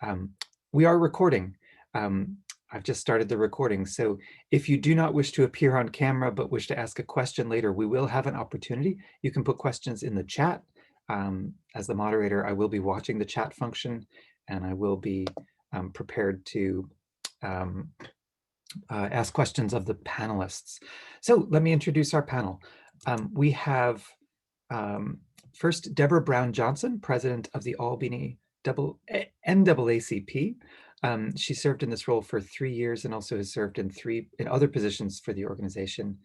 Um, we are recording. I've just started the recording. So if you do not wish to appear on camera, but wish to ask a question later, we will have an opportunity. You can put questions in the chat. As the moderator, I will be watching the chat function, and I will be prepared to ask questions of the panelists. So let me introduce our panel. We have first Deborah Brown Johnson, president of the Albany NAACP. She served in this role for 3 years and also has served in other positions for the organization.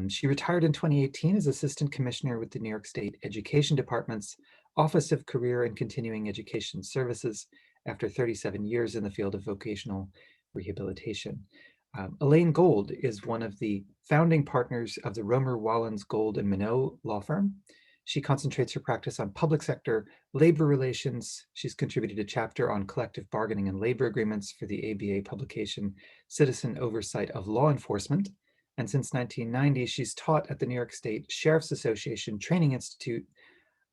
She retired in 2018 as Assistant Commissioner with the New York State Education Department's Office of Career and Continuing Education Services after 37 years in the field of vocational rehabilitation. Elaine Gold is one of the founding partners of the Romer Wallens Gold and Minot law firm. She concentrates her practice on public sector labor relations. She's contributed a chapter on collective bargaining and labor agreements for the ABA publication Citizen Oversight of Law Enforcement. And since 1990, she's taught at the New York State Sheriff's Association Training Institute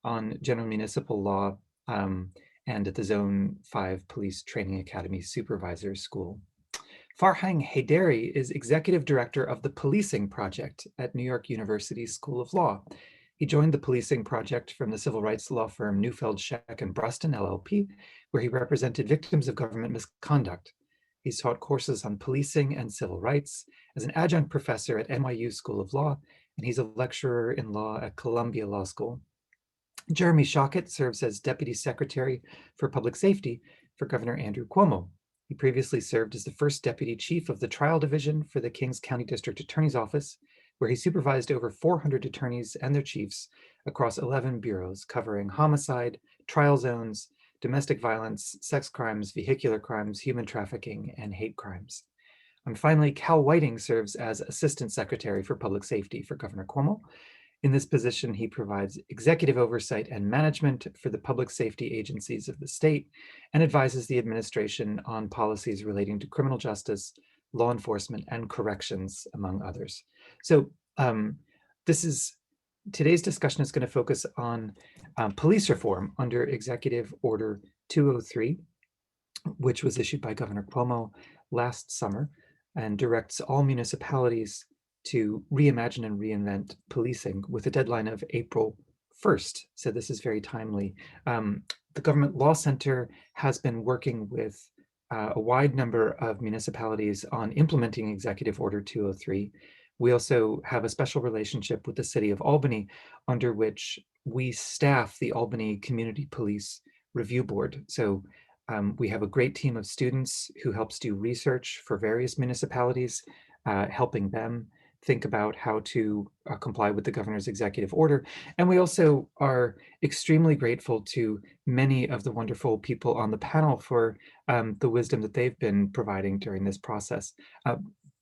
on general municipal law and at the Zone 5 Police Training Academy Supervisor School. Farhang Haidari is executive director of the Policing Project at New York University School of Law. He joined the Policing Project from the civil rights law firm Neufeld, Scheck and Bruston, LLP, where he represented victims of government misconduct. He's taught courses on policing and civil rights as an adjunct professor at NYU School of Law, and he's a lecturer in law at Columbia Law School. Jeremy Shockett serves as Deputy Secretary for Public Safety for Governor Andrew Cuomo. He previously served as the first Deputy Chief of the Trial Division for the Kings County District Attorney's Office, where he supervised over 400 attorneys and their chiefs across 11 bureaus covering homicide, trial zones, domestic violence, sex crimes, vehicular crimes, human trafficking, and hate crimes. And finally, Cal Whiting serves as Assistant Secretary for Public Safety for Governor Cuomo. In this position, he provides executive oversight and management for the public safety agencies of the state and advises the administration on policies relating to criminal justice, law enforcement, and corrections, among others. So today's discussion is going to focus on police reform under Executive Order 203, which was issued by Governor Cuomo last summer and directs all municipalities to reimagine and reinvent policing with a deadline of April 1st. So this is very timely. The Government Law Center has been working with a wide number of municipalities on implementing Executive Order 203. We also have a special relationship with the City of Albany, under which we staff the Albany Community Police Review Board. So we have a great team of students who helps do research for various municipalities, helping them think about how to comply with the governor's executive order. And we also are extremely grateful to many of the wonderful people on the panel for the wisdom that they've been providing during this process.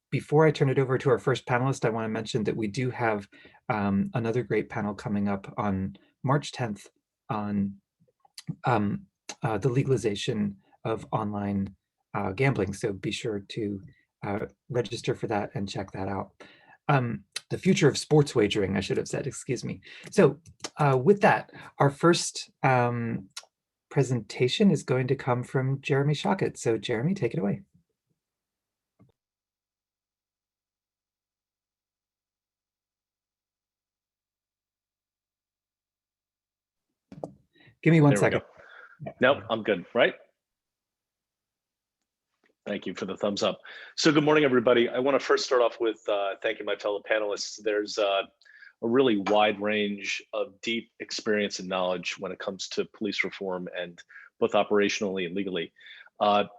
Before I turn it over to our first panelist, I want to mention that we do have another great panel coming up on March 10th on the legalization of online gambling. So be sure to register for that and check that out. The future of sports wagering, I should have said, excuse me. So with that, our first presentation is going to come from Jeremy Shockett. So Jeremy, take it away. Give me one second. Nope, I'm good, right? Thank you for the thumbs up. So good morning, everybody. I want to first start off with thanking my fellow panelists. There's a really wide range of deep experience and knowledge when it comes to police reform, and both operationally and legally. I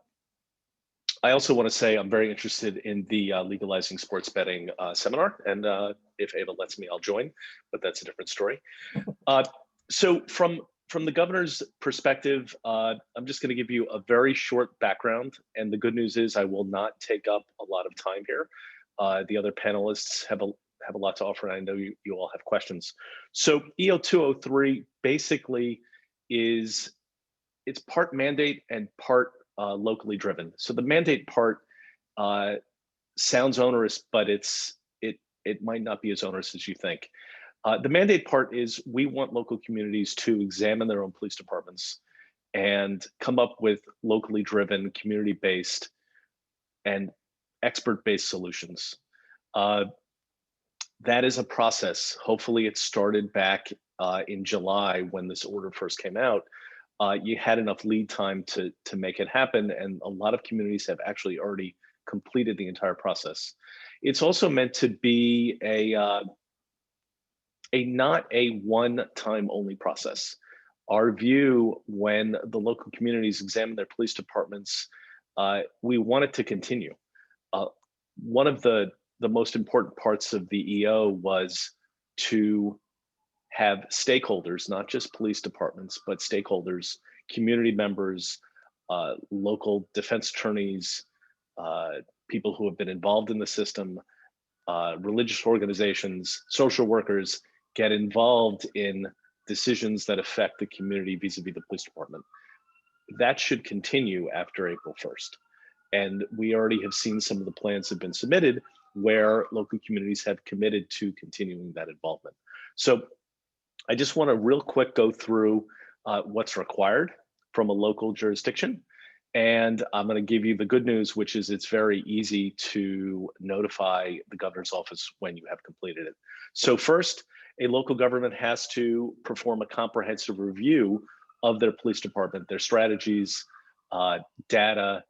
also want to say I'm very interested in the legalizing sports betting seminar, and if Ava lets me, I'll join, but that's a different story. So from the governor's perspective, I'm just going to give you a very short background. And the good news is I will not take up a lot of time here. The other panelists have a lot to offer, and I know you all have questions. So EO 203 basically it's part mandate and part locally driven. So the mandate part sounds onerous, but it might not be as onerous as you think. The mandate part is we want local communities to examine their own police departments and come up with locally driven, community-based, and expert-based solutions. Uh, that is a process. Hopefully it started back in July when this order first came out. You had enough lead time to make it happen, and a lot of communities have actually already completed the entire process. It's also meant to be not a one-time only process. Our view when the local communities examine their police departments, we want it to continue. One of the most important parts of the EO was to have stakeholders, not just police departments, but stakeholders, community members, local defense attorneys, people who have been involved in the system, religious organizations, social workers get involved in decisions that affect the community vis-a-vis the police department. That should continue after April 1st. And we already have seen some of the plans have been submitted where local communities have committed to continuing that involvement. So I just want to real quick go through what's required from a local jurisdiction. And I'm going to give you the good news, which is it's very easy to notify the governor's office when you have completed it. So first, a local government has to perform a comprehensive review of their police department, their strategies, data,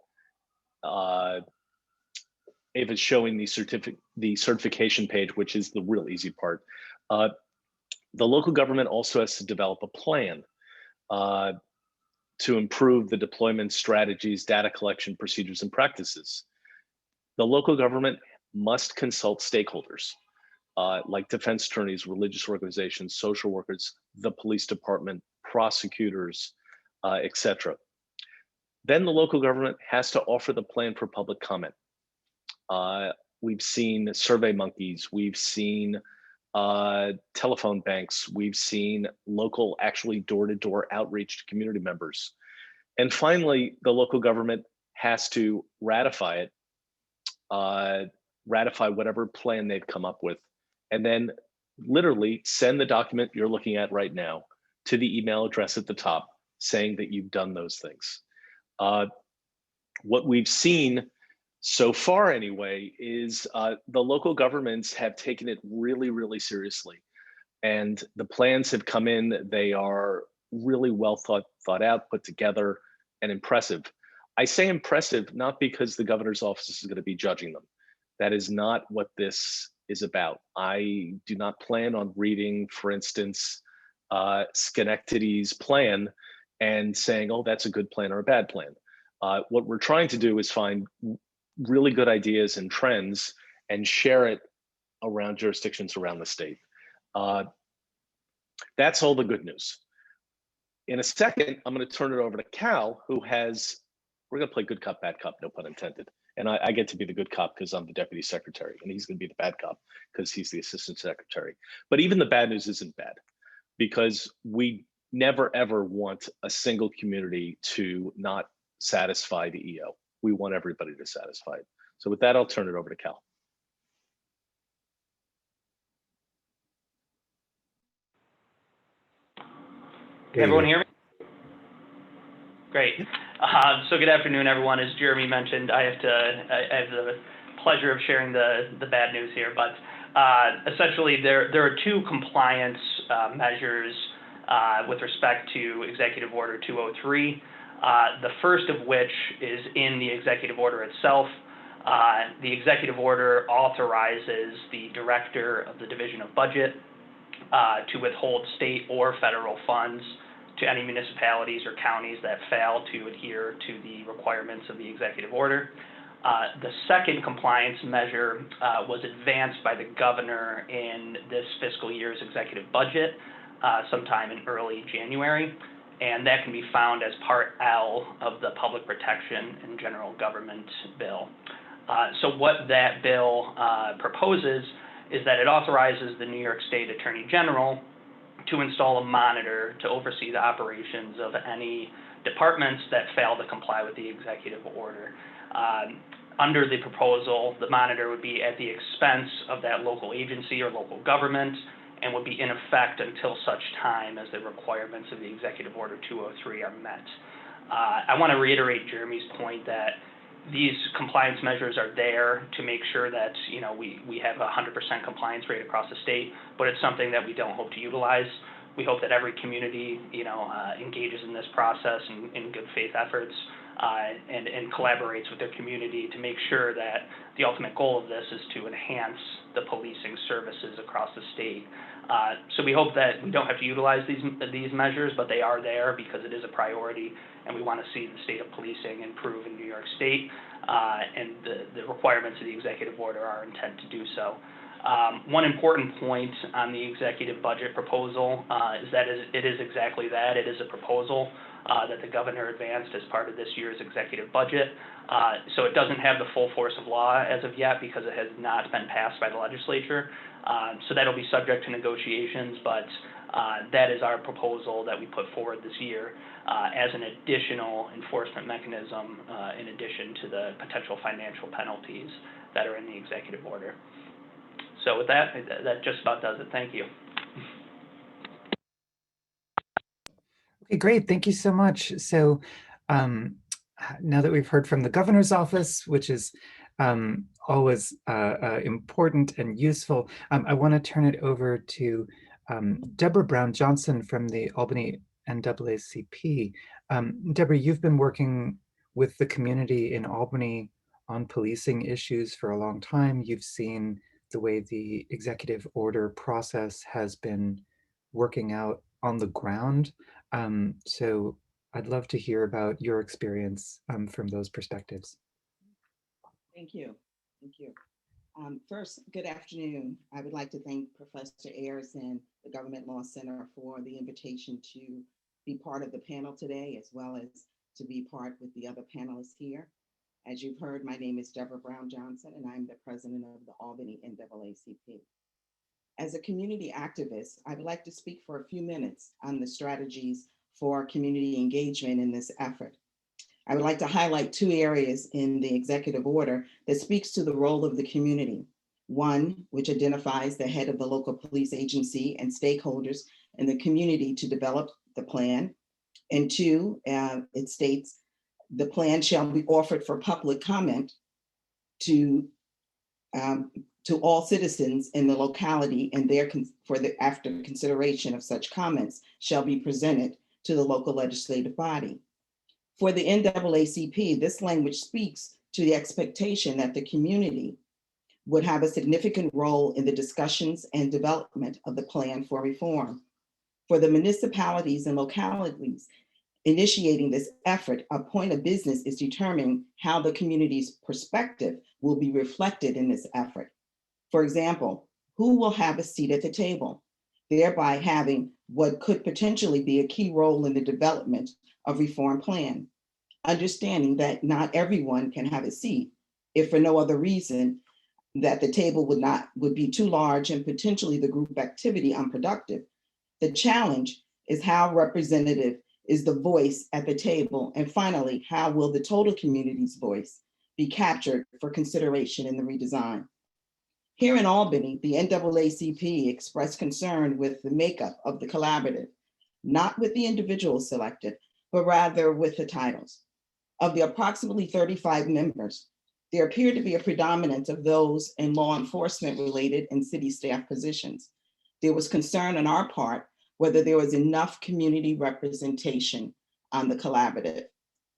if it's showing the certification page, which is the real easy part. The local government also has to develop a plan to improve the deployment strategies, data collection procedures, and practices. The local government must consult stakeholders like defense attorneys, religious organizations, social workers, the police department, prosecutors, etc. Then the local government has to offer the plan for public comment. We've seen survey monkeys, we've seen telephone banks, we've seen local actually door-to-door outreach to community members. And finally, the local government has to ratify it, ratify whatever plan they've come up with, and then literally send the document you're looking at right now to the email address at the top saying that you've done those things. What we've seen so far anyway is the local governments have taken it really, really seriously. And the plans have come in, they are really well thought out, put together, and impressive. I say impressive not because the governor's office is going to be judging them. That is not what this is about. I do not plan on reading, for instance, Schenectady's plan and saying, oh, that's a good plan or a bad plan. What we're trying to do is find really good ideas and trends and share it around jurisdictions around the state. That's all the good news. In a second, I'm going to turn it over to Cal, who has, we're going to play good cop, bad cop, no pun intended. And I get to be the good cop because I'm the deputy secretary, and he's going to be the bad cop because he's the assistant secretary. But even the bad news isn't bad, because we never ever want a single community to not satisfy the EO. We want everybody to satisfy it. So with that, I'll turn it over to Cal. Can everyone hear me? Great. So good afternoon, everyone. As Jeremy mentioned, I have the pleasure of sharing the bad news here. But essentially, there are two compliance measures with respect to Executive Order 203. The first of which is in the executive order itself. The executive order authorizes the director of the Division of Budget to withhold state or federal funds to any municipalities or counties that fail to adhere to the requirements of the executive order. The second compliance measure was advanced by the governor in this fiscal year's executive budget sometime in early January. And that can be found as Part L of the Public Protection and General Government Bill. So what that bill proposes is that it authorizes the New York State Attorney General to install a monitor to oversee the operations of any departments that fail to comply with the executive order. Under the proposal, the monitor would be at the expense of that local agency or local government, and would be in effect until such time as the requirements of the Executive Order 203 are met. I want to reiterate Jeremy's point that these compliance measures are there to make sure that we have a 100% compliance rate across the state, but it's something that we don't hope to utilize. We hope that every community engages in this process in good faith efforts and collaborates with their community to make sure that the ultimate goal of this is to enhance the policing services across the state. So we hope that we don't have to utilize these measures, but they are there because it is a priority, and we want to see the state of policing improve in New York State, and the requirements of the executive order are intent to do so. One important point on the executive budget proposal is that it is exactly that. It is a proposal that the governor advanced as part of this year's executive budget. So it doesn't have the full force of law as of yet because it has not been passed by the legislature. So that'll be subject to negotiations, but that is our proposal that we put forward this year as an additional enforcement mechanism in addition to the potential financial penalties that are in the executive order. So with that, that just about does it. Thank you. Okay, great. Thank you so much. So now that we've heard from the governor's office, which is always important and useful, I want to turn it over to Deborah Brown-Johnson from the Albany NAACP. Deborah, you've been working with the community in Albany on policing issues for a long time. You've seen the way the executive order process has been working out on the ground. So I'd love to hear about your experience from those perspectives. Thank you. Thank you. First, good afternoon. I would like to thank Professor Ayers and the Government Law Center for the invitation to be part of the panel today, as well as to be part with the other panelists here. As you've heard, my name is Deborah Brown-Johnson, and I'm the president of the Albany NAACP. As a community activist, I would like to speak for a few minutes on the strategies for community engagement in this effort. I would like to highlight two areas in the executive order that speaks to the role of the community. One, which identifies the head of the local police agency and stakeholders in the community to develop the plan. And two, it states, the plan shall be offered for public comment to all citizens in the locality, and after consideration of such comments shall be presented to the local legislative body. For the NAACP, this language speaks to the expectation that the community would have a significant role in the discussions and development of the plan for reform. For the municipalities and localities initiating this effort, a point of business is determining how the community's perspective will be reflected in this effort. For example, who will have a seat at the table, thereby having what could potentially be a key role in the development of reform plan. Understanding that not everyone can have a seat, if for no other reason that the table would be too large and potentially the group activity unproductive. The challenge is how representative is the voice at the table, and finally, how will the total community's voice be captured for consideration in the redesign? Here in Albany, the NAACP expressed concern with the makeup of the collaborative, not with the individuals selected, but rather with the titles. Of the approximately 35 members, there appeared to be a predominance of those in law enforcement related and city staff positions. There was concern on our part whether there was enough community representation on the collaborative.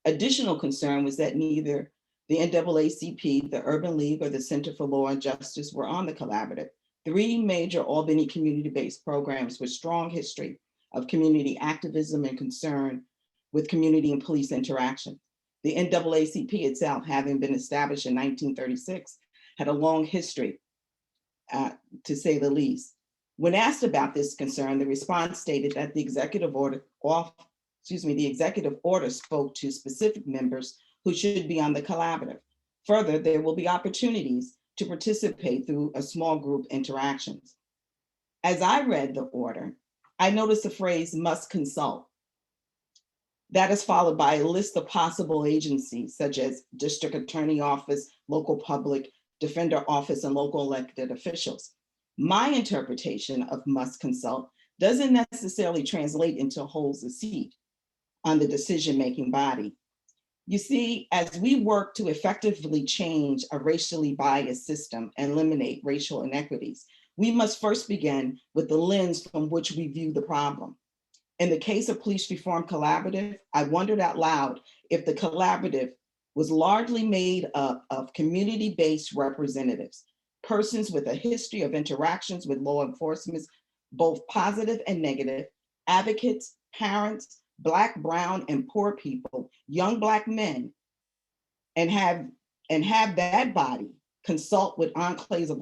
Additional concern was that neither the NAACP, the Urban League, or the Center for Law and Justice were on the collaborative. Three major Albany community-based programs with strong history of community activism and concern with community and police interaction. The NAACP itself, having been established in 1936, had a long history, to say the least. When asked about this concern, the response stated that the executive order spoke to specific members who should be on the collaborative. Further, there will be opportunities to participate through a small group interactions. As I read the order, I noticed the phrase "must consult." That is followed by a list of possible agencies such as district attorney office, local public defender office, and local elected officials. My interpretation of must consult doesn't necessarily translate into holds a seat on the decision-making body. You see, as we work to effectively change a racially biased system and eliminate racial inequities, we must first begin with the lens from which we view the problem. In the case of Police Reform Collaborative, I wondered out loud if the collaborative was largely made up of community-based representatives, persons with a history of interactions with law enforcement, both positive and negative, advocates, parents, Black, brown, and poor people, young Black men, and have that body consult with enclaves of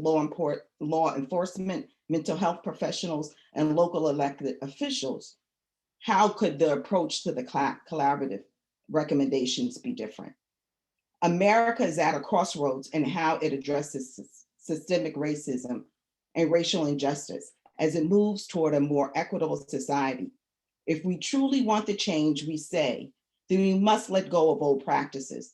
law enforcement, mental health professionals, and local elected officials. How could the approach to the collaborative recommendations be different? America is at a crossroads in how it addresses systemic racism and racial injustice as it moves toward a more equitable society. If we truly want the change we say, then we must let go of old practices.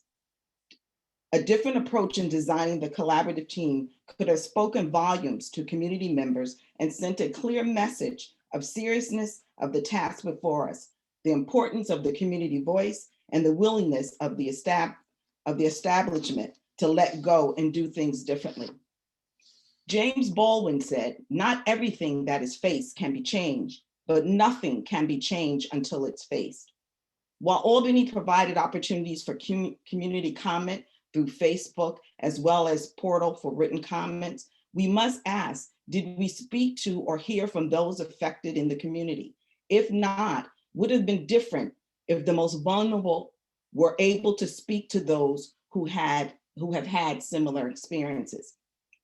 A different approach in designing the collaborative team could have spoken volumes to community members and sent a clear message of seriousness of the task before us, the importance of the community voice, and the willingness of the establishment to let go and do things differently. James Baldwin said, "Not everything that is faced can be changed, but nothing can be changed until it's faced." While Albany provided opportunities for community comment through Facebook, as well as portal for written comments, we must ask, did we speak to or hear from those affected in the community? If not, would it have been different if the most vulnerable were able to speak to those who have had similar experiences?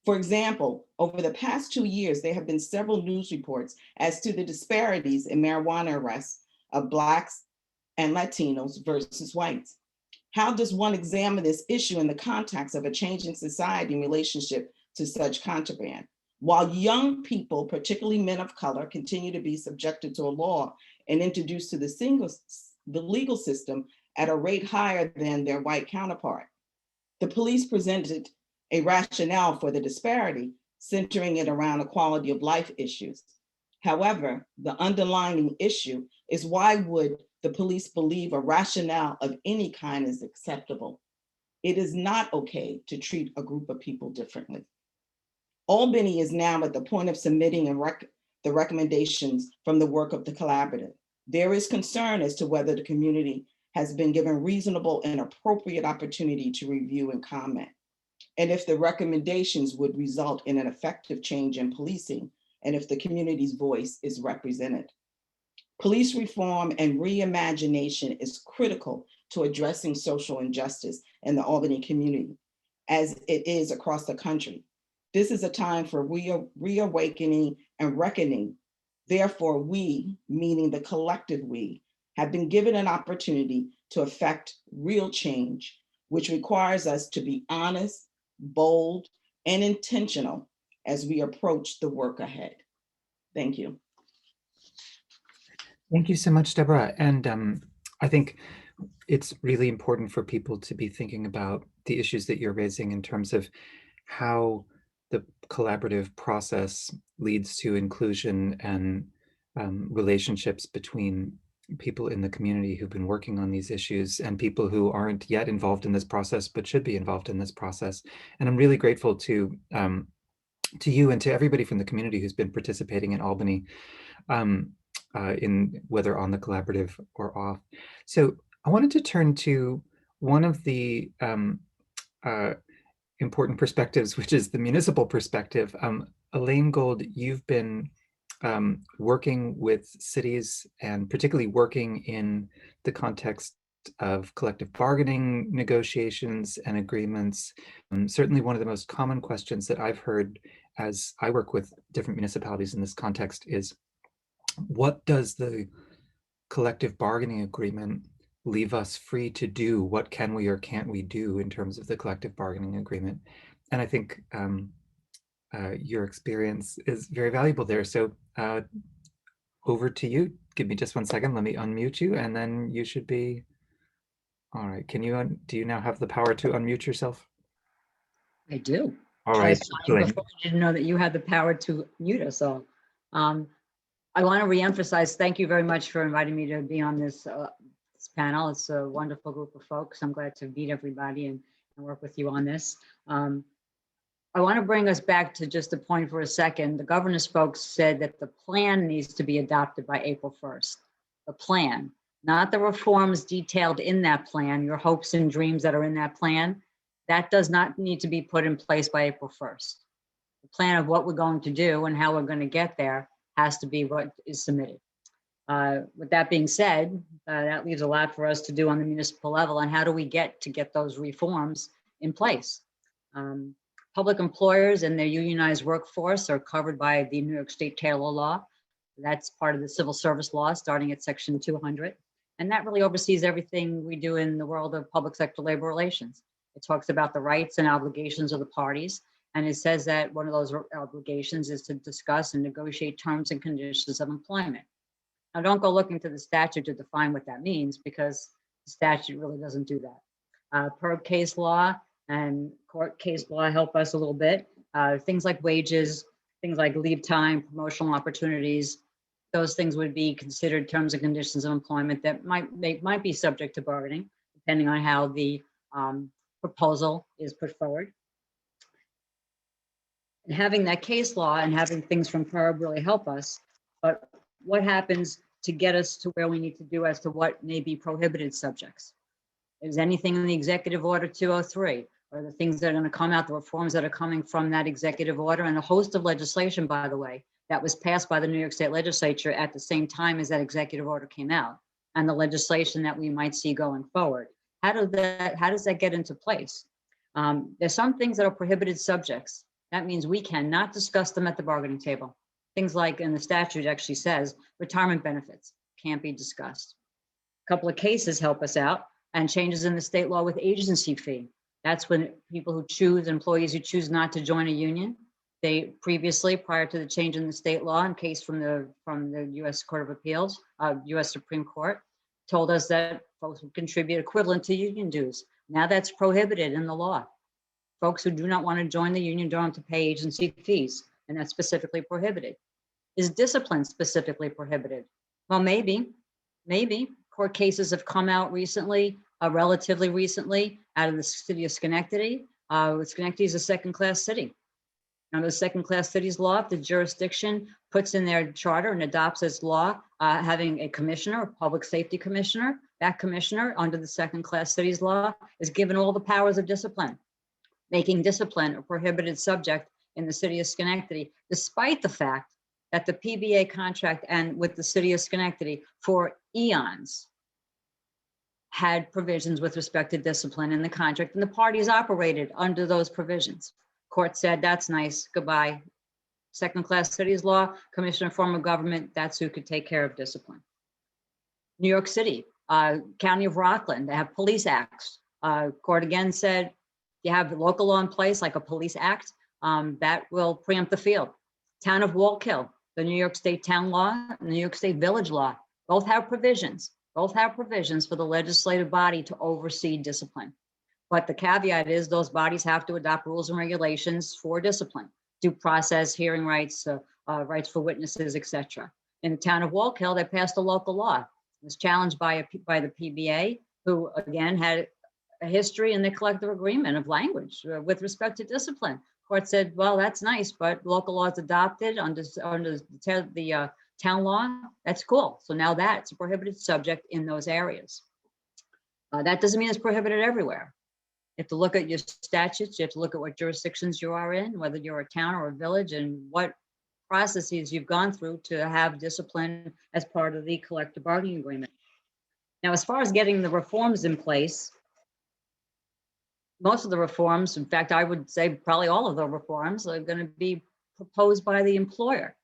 For example, over the past 2 years, there have been several news reports as to the disparities in marijuana arrests of Blacks and Latinos versus whites. How does one examine this issue in the context of a changing society in relationship to such contraband? While young people, particularly men of color, continue to be subjected to a law and introduced to the legal system at a rate higher than their white counterpart, the police presented a rationale for the disparity, centering it around a quality of life issues. However, the underlying issue is, why would the police believe a rationale of any kind is acceptable? It is not okay to treat a group of people differently. Albany is now at the point of submitting the recommendations from the work of the collaborative. There is concern as to whether the community has been given reasonable and appropriate opportunity to review and comment, and if the recommendations would result in an effective change in policing, and if the community's voice is represented. Police reform and reimagination is critical to addressing social injustice in the Albany community, as it is across the country. This is a time for reawakening and reckoning. Therefore, we, meaning the collective we, have been given an opportunity to effect real change, which requires us to be honest, bold, and intentional as we approach the work ahead. Thank you. Thank you so much, Deborah. And I think it's really important for people to be thinking about the issues that you're raising in terms of how the collaborative process leads to inclusion and relationships between people in the community who've been working on these issues and people who aren't yet involved in this process but should be involved in this process. And I'm really grateful to you and to everybody from the community who's been participating in Albany, in whether on the collaborative or off. So I wanted to turn to one of the important perspectives, which is the municipal perspective. Elaine Gold, you've been working with cities and particularly working in the context of collective bargaining negotiations and agreements. Certainly one of the most common questions that I've heard as I work with different municipalities in this context is, what does the collective bargaining agreement leave us free to do? What can we or can't we do in terms of the collective bargaining agreement? And I think your experience is very valuable there. So over to you. Give me just 1 second. Let me unmute you, and then you should be. All right. Can you, do you now have the power to unmute yourself? I do. All I right. was trying before, I didn't know that you had the power to mute us all. I want to reemphasize, thank you very much for inviting me to be on this panel. It's a wonderful group of folks. I'm glad to meet everybody and work with you on this. I want to bring us back to just a point for a second. The governance folks said that the plan needs to be adopted by April 1st. The plan, not the reforms detailed in that plan, your hopes and dreams that are in that plan. That does not need to be put in place by April 1st. The plan of what we're going to do and how we're going to get there has to be what is submitted. With that being said, that leaves a lot for us to do on the municipal level. And how do we get those reforms in place? Public employers and their unionized workforce are covered by the New York State Taylor Law. That's part of the civil service law, starting at section 200. And that really oversees everything we do in the world of public sector labor relations. It talks about the rights and obligations of the parties. And it says that one of those obligations is to discuss and negotiate terms and conditions of employment. Now, don't go looking to the statute to define what that means, because the statute really doesn't do that. Per case law and court case law help us a little bit. Things like wages, things like leave time, promotional opportunities, those things would be considered terms and conditions of employment that might be subject to bargaining, depending on how the proposal is put forward. And having that case law and having things from PERB really help us. But what happens to get us to where we need to do as to what may be prohibited subjects? Is anything in the Executive Order 203, or the things that are going to come out, the reforms that are coming from that executive order, and a host of legislation, by the way, that was passed by the New York State Legislature at the same time as that executive order came out, and the legislation that we might see going forward. How does that get into place? There's some things that are prohibited subjects. That means we cannot discuss them at the bargaining table. Things like, and the statute actually says, retirement benefits can't be discussed. A couple of cases help us out, and changes in the state law with agency fee. That's when people who choose, employees who choose not to join a union, they previously, prior to the change in the state law, in case from the U.S. Court of Appeals, U.S. Supreme Court, told us that folks would contribute equivalent to union dues. Now that's prohibited in the law. Folks who do not want to join the union don't have to pay agency fees, and that's specifically prohibited. Is discipline specifically prohibited? Well, maybe. Court cases have come out recently, relatively recently, out of the city of Schenectady. Schenectady is a second-class city. Under the second-class cities law, if the jurisdiction puts in their charter and adopts as law, having a commissioner, a public safety commissioner, that commissioner under the second-class cities law is given all the powers of discipline, making discipline a prohibited subject in the city of Schenectady, despite the fact that the PBA contract and with the city of Schenectady for eons had provisions with respect to discipline in the contract, and the parties operated under those provisions. Court said, that's nice, goodbye. Second-class cities law, commissioner form of government, that's who could take care of discipline. New York City, County of Rockland, they have police acts. Court again said, you have local law in place, like a police act, that will preempt the field. Town of Wallkill, the New York State town law, and the New York State village law, both have provisions for the legislative body to oversee discipline. But the caveat is those bodies have to adopt rules and regulations for discipline, due process, hearing rights, rights for witnesses, etc. In the town of Wallkill, they passed a local law. It was challenged by the PBA, who again had a history in the collective agreement of language with respect to discipline. Court said, well, that's nice, but local laws adopted under the town law, that's cool. So now that's a prohibited subject in those areas. That doesn't mean it's prohibited everywhere. You have to look at your statutes. You have to look at what jurisdictions you are in, whether you're a town or a village, and what processes you've gone through to have discipline as part of the collective bargaining agreement. Now, as far as getting the reforms in place, most of the reforms, in fact, I would say probably all of the reforms are going to be proposed by the employer.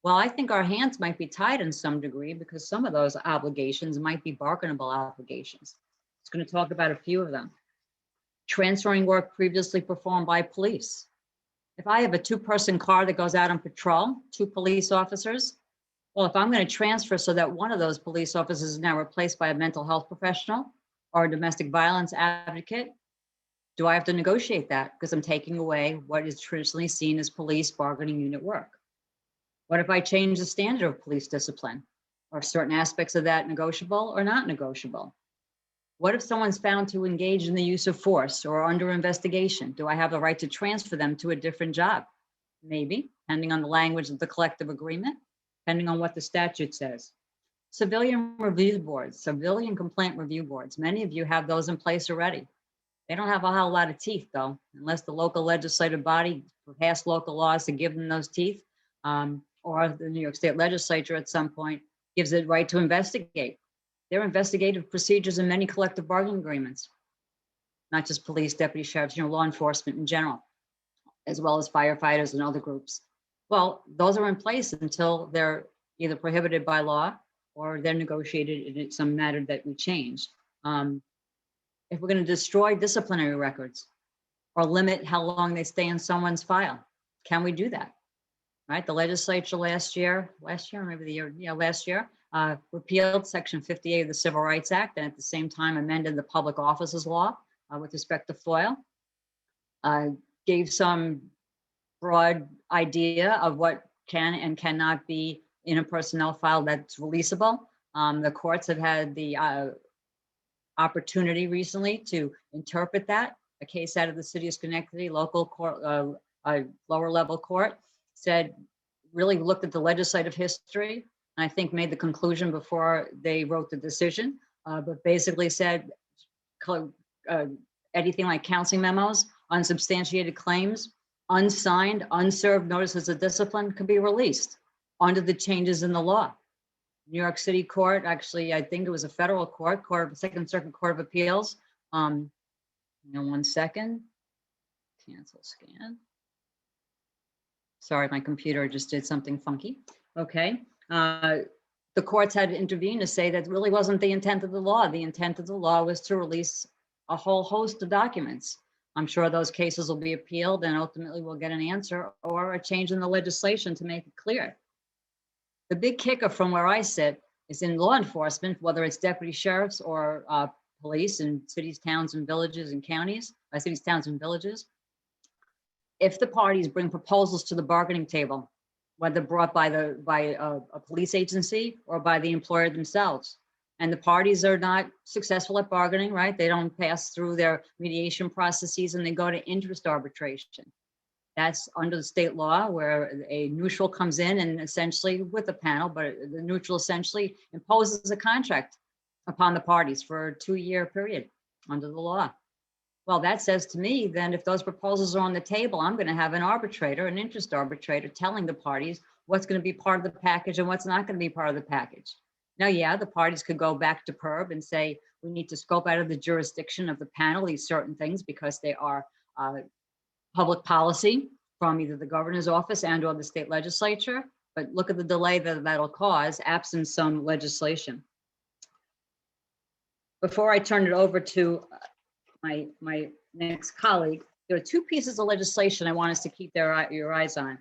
Well, I think our hands might be tied in some degree because some of those obligations might be bargainable obligations. It's going to talk about a few of them. Transferring work previously performed by police. If I have a two-person car that goes out on patrol, 2 police officers, well, if I'm going to transfer so that one of those police officers is now replaced by a mental health professional or a domestic violence advocate, Do I have to negotiate that because I'm taking away what is traditionally seen as police bargaining unit work? What if I change the standard of police discipline? Are certain aspects of that negotiable or not negotiable? What if someone's found to engage in the use of force or under investigation? Do I have the right to transfer them to a different job? Maybe, depending on the language of the collective agreement, depending on what the statute says. Civilian review boards, civilian complaint review boards. Many of you have those in place already. They don't have a whole lot of teeth though, unless the local legislative body passed local laws to give them those teeth, or the New York State legislature at some point gives it right to investigate. There are investigative procedures in many collective bargaining agreements, not just police, deputy sheriffs, law enforcement in general, as well as firefighters and other groups. Well, those are in place until they're either prohibited by law or they're negotiated in some matter that we change. If we're going to destroy disciplinary records or limit how long they stay in someone's file, can we do that? Right? The legislature last year, maybe the year, last year, repealed Section 58 of the Civil Rights Act, and at the same time amended the Public Offices Law with respect to FOIL. Gave some broad idea of what can and cannot be in a personnel file that's releasable. The courts have had the opportunity recently to interpret that. A case out of the city of Schenectady, local court, lower level court, said, really looked at the legislative history, and I think made the conclusion before they wrote the decision, but basically said anything like counseling memos, unsubstantiated claims, unsigned, unserved notices of discipline could be released under the changes in the law. New York City Court, actually, I think it was a federal court, Second Circuit Court of Appeals. 1 second. Cancel scan. Sorry, my computer just did something funky. Okay. The courts had to intervene to say that really wasn't the intent of the law. The intent of the law was to release a whole host of documents. I'm sure those cases will be appealed and ultimately we'll get an answer or a change in the legislation to make it clear. The big kicker from where I sit is in law enforcement, whether it's deputy sheriffs or police in cities, towns, and villages and counties, cities, towns, and villages. If the parties bring proposals to the bargaining table, whether brought by a police agency or by the employer themselves, and the parties are not successful at bargaining, right? They don't pass through their mediation processes and they go to interest arbitration. That's under the state law where a neutral comes in and essentially with a panel, but the neutral essentially imposes a contract upon the parties for a 2-year period under the law. Well, that says to me, then if those proposals are on the table, I'm going to have an arbitrator, an interest arbitrator telling the parties what's going to be part of the package and what's not going to be part of the package. Now, yeah, the parties could go back to PERB and say, we need to scope out of the jurisdiction of the panel these certain things because they are public policy from either the governor's office and or the state legislature, but look at the delay that that'll cause absent some legislation. Before I turn it over to my next colleague, there are 2 pieces of legislation I want us to keep your eyes on.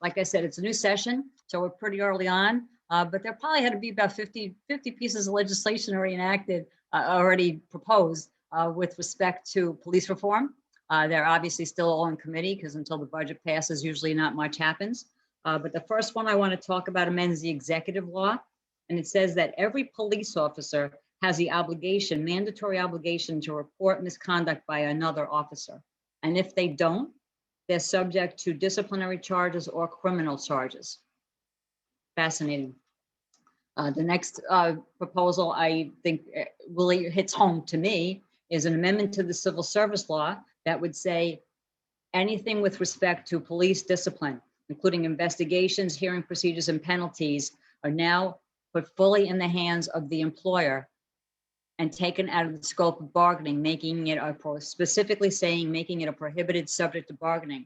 Like I said, it's a new session, so we're pretty early on, but there probably had to be about 50 pieces of legislation already enacted, already proposed with respect to police reform. They're obviously still all in committee because until the budget passes, usually not much happens. But the first one I want to talk about amends the executive law. And it says that every police officer has the obligation, mandatory obligation to report misconduct by another officer. And if they don't, they're subject to disciplinary charges or criminal charges. Fascinating. The next proposal I think really hits home to me is an amendment to the civil service law that would say anything with respect to police discipline, including investigations, hearing procedures, and penalties, are now put fully in the hands of the employer and taken out of the scope of bargaining, making it specifically saying, making it a prohibited subject to bargaining.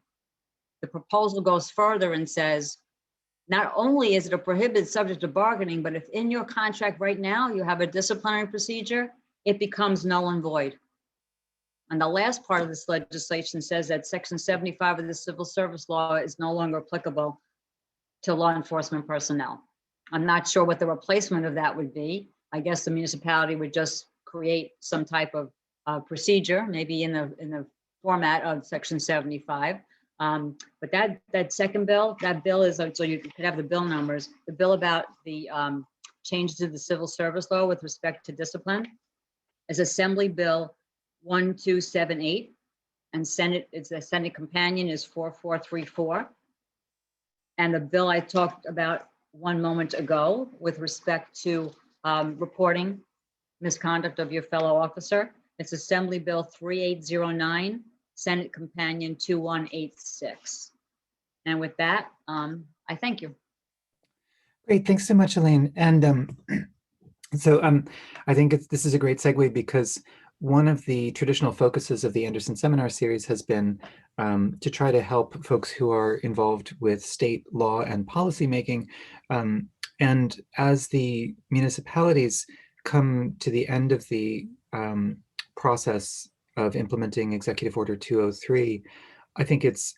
The proposal goes further and says, not only is it a prohibited subject to bargaining, but if in your contract right now you have a disciplinary procedure, it becomes null and void. And the last part of this legislation says that Section 75 of the Civil Service Law is no longer applicable to law enforcement personnel. I'm not sure what the replacement of that would be. I guess the municipality would just create some type of procedure, maybe in the format of Section 75. But that second bill, that bill is, so you could have the bill numbers, the bill about the changes to the civil service law with respect to discipline is Assembly Bill 1278, and the Senate companion is 4434. And the bill I talked about one moment ago with respect to reporting misconduct of your fellow officer, it's Assembly Bill 3809, Senate companion 2186. And with that, I thank you. Great, thanks so much, Elaine. And I think this is a great segue, because one of the traditional focuses of the Anderson Seminar Series has been to try to help folks who are involved with state law and policymaking. And as the municipalities come to the end of the process of implementing Executive Order 203, I think it's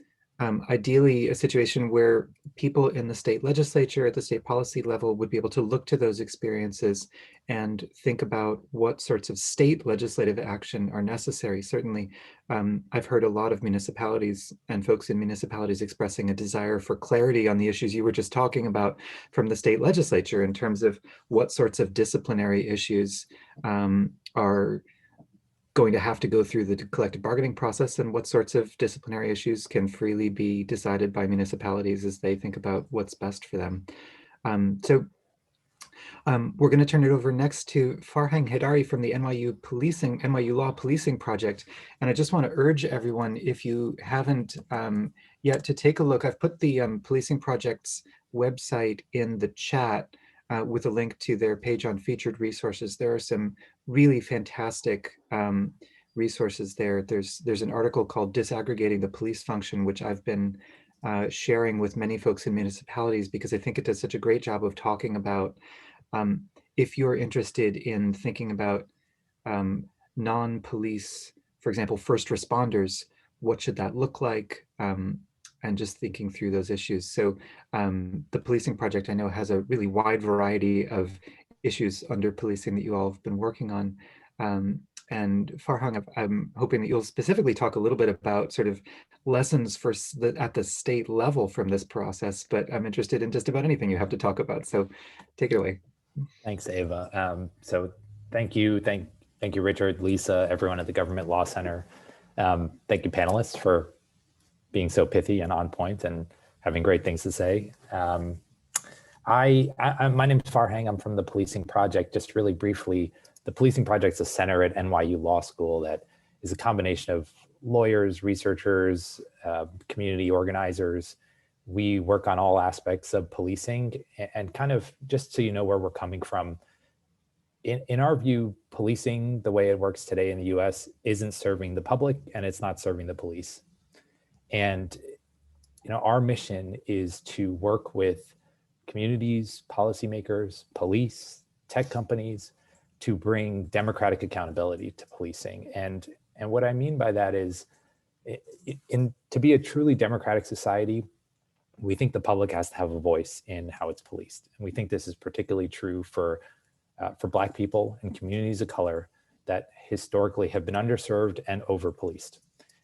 ideally a situation where people in the state legislature at the state policy level would be able to look to those experiences and think about what sorts of state legislative action are necessary. Certainly, I've heard a lot of municipalities and folks in municipalities expressing a desire for clarity on the issues you were just talking about from the state legislature in terms of what sorts of disciplinary issues are going to have to go through the collective bargaining process, and what sorts of disciplinary issues can freely be decided by municipalities as they think about what's best for them. We're going to turn it over next to Farhang Hedari from the NYU Law Policing Project. And I just want to urge everyone, if you haven't yet, to take a look. I've put the Policing Project's website in the chat with a link to their page on featured resources. There are some really fantastic resources there. There's an article called Disaggregating the Police Function, which I've been sharing with many folks in municipalities, because I think it does such a great job of talking about if you're interested in thinking about non-police, for example, first responders, what should that look like? And just thinking through those issues. So the Policing Project, I know, has a really wide variety of issues under policing that you all have been working on. And Farhang, I'm hoping that you'll specifically talk a little bit about sort of lessons at the state level from this process, but I'm interested in just about anything you have to talk about. So take it away. Thanks, Ava. So thank you, Richard, Lisa, everyone at the Government Law Center. Thank you, panelists, for being so pithy and on point and having great things to say. My name is Farhang. I'm from the Policing Project. Just really briefly, the Policing Project is a center at NYU Law School that is a combination of lawyers, researchers, community organizers. We work on all aspects of policing, and kind of just so you know where we're coming from. In our view, policing, the way it works today in the US, isn't serving the public, and it's not serving the police. And our mission is to work with communities, policymakers, police, tech companies to bring democratic accountability to policing. And what I mean by that is, to be a truly democratic society, we think the public has to have a voice in how it's policed. And we think this is particularly true for Black people and communities of color that historically have been underserved and over-policed.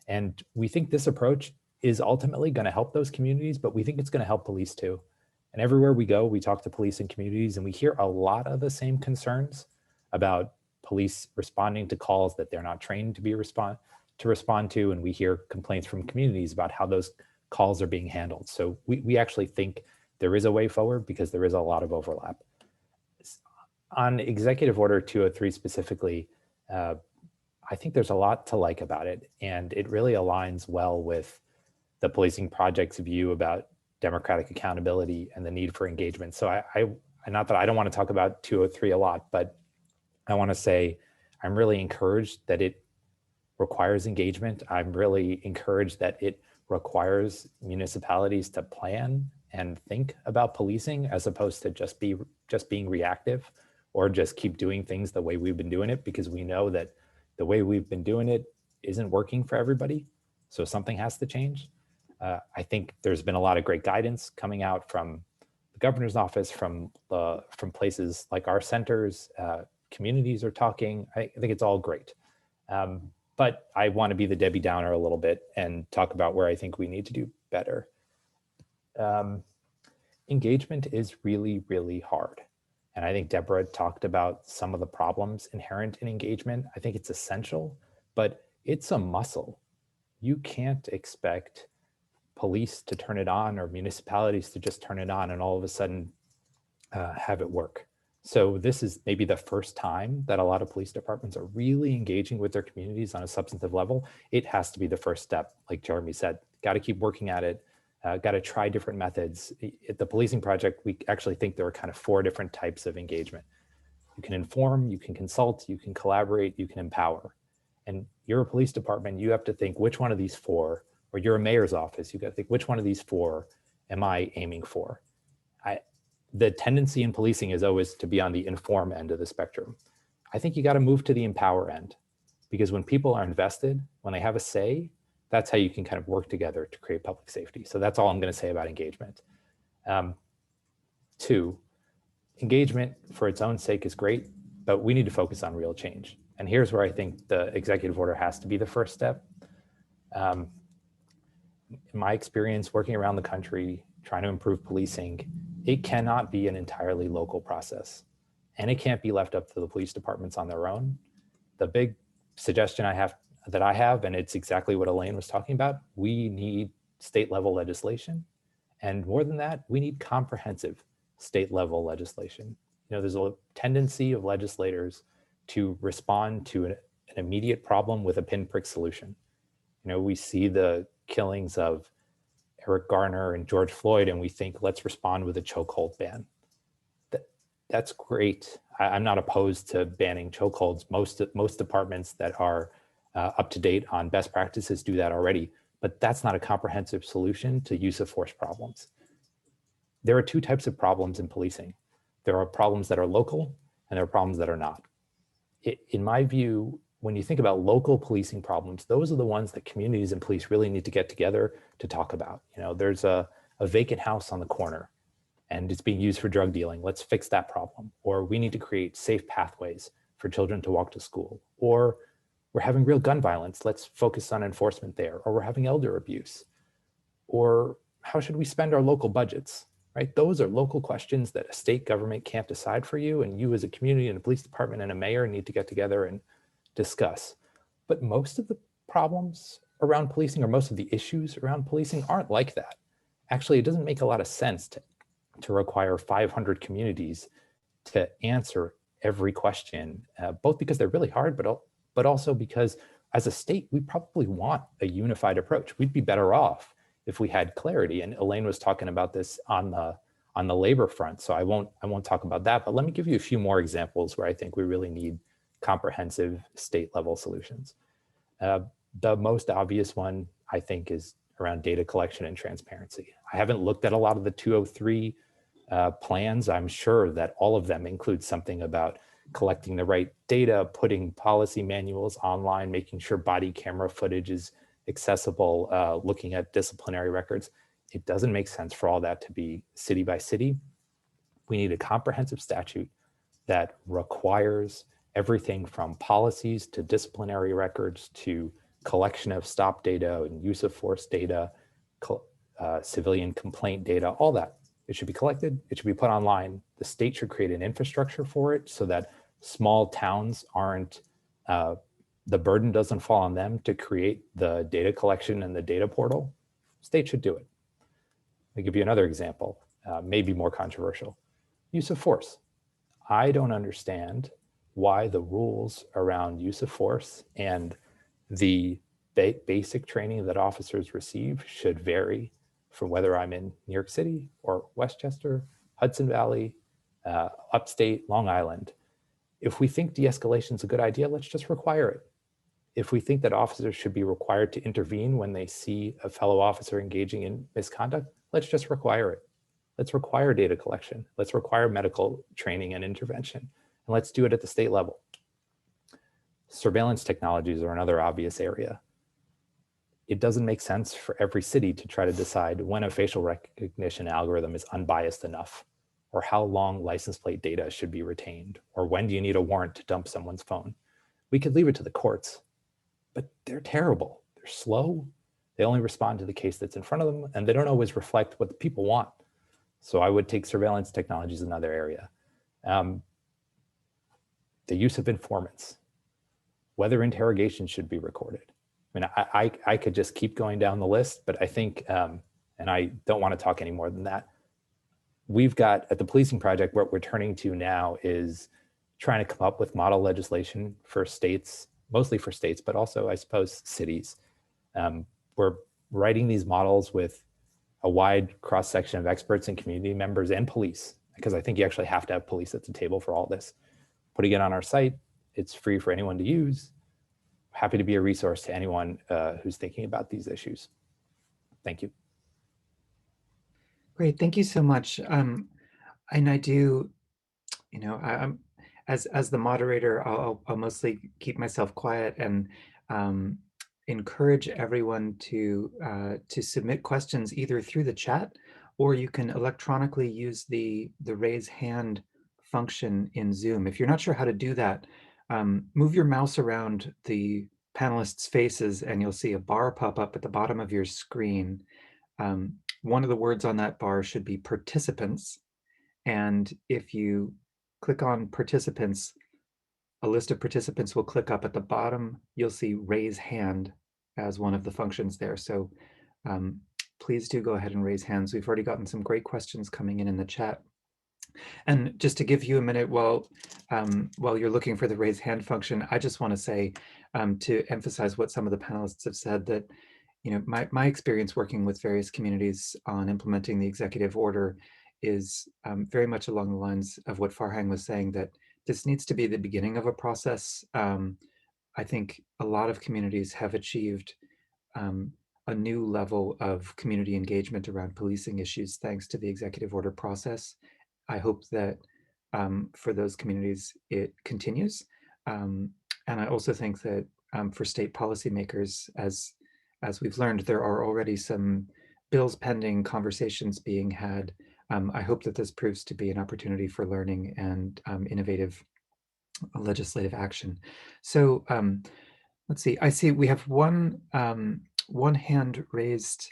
And we think this approach is ultimately going to help those communities, but we think it's going to help police too. And everywhere we go, we talk to police and communities, and we hear a lot of the same concerns about police responding to calls that they're not trained to respond to. And we hear complaints from communities about how those calls are being handled. So we actually think there is a way forward because there is a lot of overlap. On Executive Order 203 specifically, I think there's a lot to like about it, and it really aligns well with the Policing Project's view about democratic accountability and the need for engagement. So not that I don't want to talk about 203 a lot, but I want to say I'm really encouraged that it requires engagement. I'm really encouraged that it requires municipalities to plan and think about policing as opposed to just being reactive or just keep doing things the way we've been doing it, because we know that the way we've been doing it isn't working for everybody. So something has to change. I think there's been a lot of great guidance coming out from the governor's office, from places like our centers. Communities are talking. I think it's all great. But I want to be the Debbie Downer a little bit and talk about where I think we need to do better. Engagement is really, really hard. And I think Deborah talked about some of the problems inherent in engagement. I think it's essential, but it's a muscle. You can't expect police to turn it on or municipalities to just turn it on and all of a sudden have it work. So this is maybe the first time that a lot of police departments are really engaging with their communities on a substantive level. It has to be the first step, like Jeremy said. Got to keep working at it. Got to try different methods. At the policing project, we actually think there are kind of 4 different types of engagement. You can inform, you can consult, you can collaborate, you can empower. And you're a police department, you have to think which one of these 4, or you're a mayor's office, you got to think which one of these 4 am I aiming for? The tendency in policing is always to be on the inform end of the spectrum. I think you got to move to the empower end, because when people are invested, when they have a say, that's how you can kind of work together to create public safety. So that's all I'm going to say about engagement. 2, engagement for its own sake is great, but we need to focus on real change. And here's where I think the executive order has to be the first step. In my experience working around the country, trying to improve policing, it cannot be an entirely local process. And it can't be left up to the police departments on their own. The big suggestion I have, and it's exactly what Elaine was talking about, we need state level legislation. And more than that, we need comprehensive state level legislation. You know, there's a tendency of legislators to respond to an immediate problem with a pinprick solution. You know, we see the killings of Eric Garner and George Floyd, and we think, let's respond with a chokehold ban. That's great. I'm not opposed to banning chokeholds. Most departments that are up to date on best practices do that already, but that's not a comprehensive solution to use of force problems. There are 2 types of problems in policing. There are problems that are local and there are problems that are not. In my view, when you think about local policing problems, those are the ones that communities and police really need to get together to talk about. You know, there's a vacant house on the corner and it's being used for drug dealing. Let's fix that problem. Or we need to create safe pathways for children to walk to school. Or we're having real gun violence. Let's focus on enforcement there. Or we're having elder abuse. Or how should we spend our local budgets, right? Those are local questions that a state government can't decide for you. And you as a community and a police department and a mayor need to get together and discuss. But most of the problems around policing, or most of the issues around policing, aren't like that. Actually, it doesn't make a lot of sense to require 500 communities to answer every question, both because they're really hard, but also because as a state, we probably want a unified approach. We'd be better off if we had clarity. And Elaine was talking about this on the labor front, so I won't talk about that. But let me give you a few more examples where I think we really need comprehensive state level solutions. The most obvious one, I think, is around data collection and transparency. I haven't looked at a lot of the 203 plans. I'm sure that all of them include something about collecting the right data, putting policy manuals online, making sure body camera footage is accessible, looking at disciplinary records. It doesn't make sense for all that to be city by city. We need a comprehensive statute that requires everything from policies to disciplinary records to collection of stop data and use of force data, civilian complaint data, all that. It should be collected, it should be put online. The state should create an infrastructure for it so that small towns aren't, the burden doesn't fall on them to create the data collection and the data portal. State should do it. I'll give you another example, maybe more controversial. Use of force. I don't understand why the rules around use of force and the basic training that officers receive should vary from whether I'm in New York City or Westchester, Hudson Valley, upstate, Long Island. If we think de-escalation is a good idea, let's just require it. If we think that officers should be required to intervene when they see a fellow officer engaging in misconduct, let's just require it. Let's require data collection. Let's require medical training and intervention. And let's do it at the state level. Surveillance technologies are another obvious area. It doesn't make sense for every city to try to decide when a facial recognition algorithm is unbiased enough, or how long license plate data should be retained, or when do you need a warrant to dump someone's phone. We could leave it to the courts but they're terrible. They're slow. They only respond to the case that's in front of them, and they don't always reflect what the people want. So I would take surveillance technology as another area. The use of informants, whether interrogations should be recorded. I mean, I could just keep going down the list, but I think, and I don't want to talk any more than that. We've got, at the Policing Project, what we're turning to now is trying to come up with model legislation for states, mostly for states, but also, I suppose, cities. We're writing these models with a wide cross-section of experts and community members and police, because I think you actually have to have police at the table for all this. Putting it on our site, it's free for anyone to use. Happy to be a resource to anyone who's thinking about these issues. Thank you. Great, thank you so much. And I do, you know, I'm as the moderator, I'll mostly keep myself quiet and encourage everyone to submit questions either through the chat, or you can electronically use the raise hand function in Zoom. If you're not sure how to do that, move your mouse around the panelists' faces and you'll see a bar pop up at the bottom of your screen. One of the words on that bar should be participants. And if you click on participants, a list of participants will click up at the bottom. You'll see raise hand as one of the functions there. So please do go ahead and raise hands. We've already gotten some great questions coming in the chat. And just to give you a minute while you're looking for the raise hand function, I just want to say, to emphasize what some of the panelists have said, that, you know, my experience working with various communities on implementing the executive order is very much along the lines of what Farhang was saying, that this needs to be the beginning of a process. I think a lot of communities have achieved a new level of community engagement around policing issues thanks to the executive order process. I hope that for those communities it continues. And I also think that for state policymakers, as we've learned, there are already some bills pending, conversations being had. I hope that this proves to be an opportunity for learning and innovative legislative action. So let's see, I see we have one hand raised.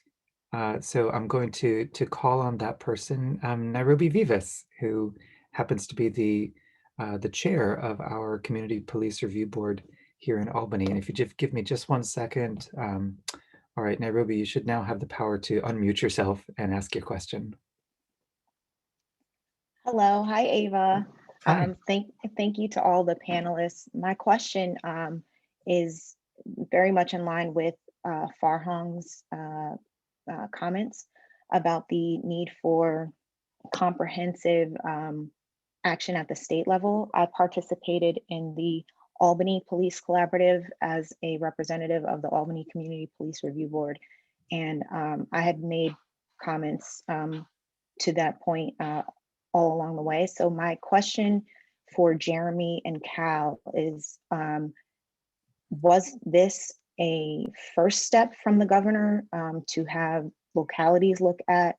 So I'm going to call on that person, Nairobi Vivas, who happens to be the chair of our Community Police Review Board here in Albany. And if you just give me just 1 second. All right, Nairobi, you should now have the power to unmute yourself and ask your question. Hello, hi Ava. Hi. Thank you to all the panelists. My question is very much in line with Farhang's comments about the need for comprehensive action at the state level. I participated in the Albany Police Collaborative as a representative of the Albany Community Police Review Board, and I had made comments to that point all along the way. So my question for Jeremy and Cal is, was this a first step from the governor to have localities look at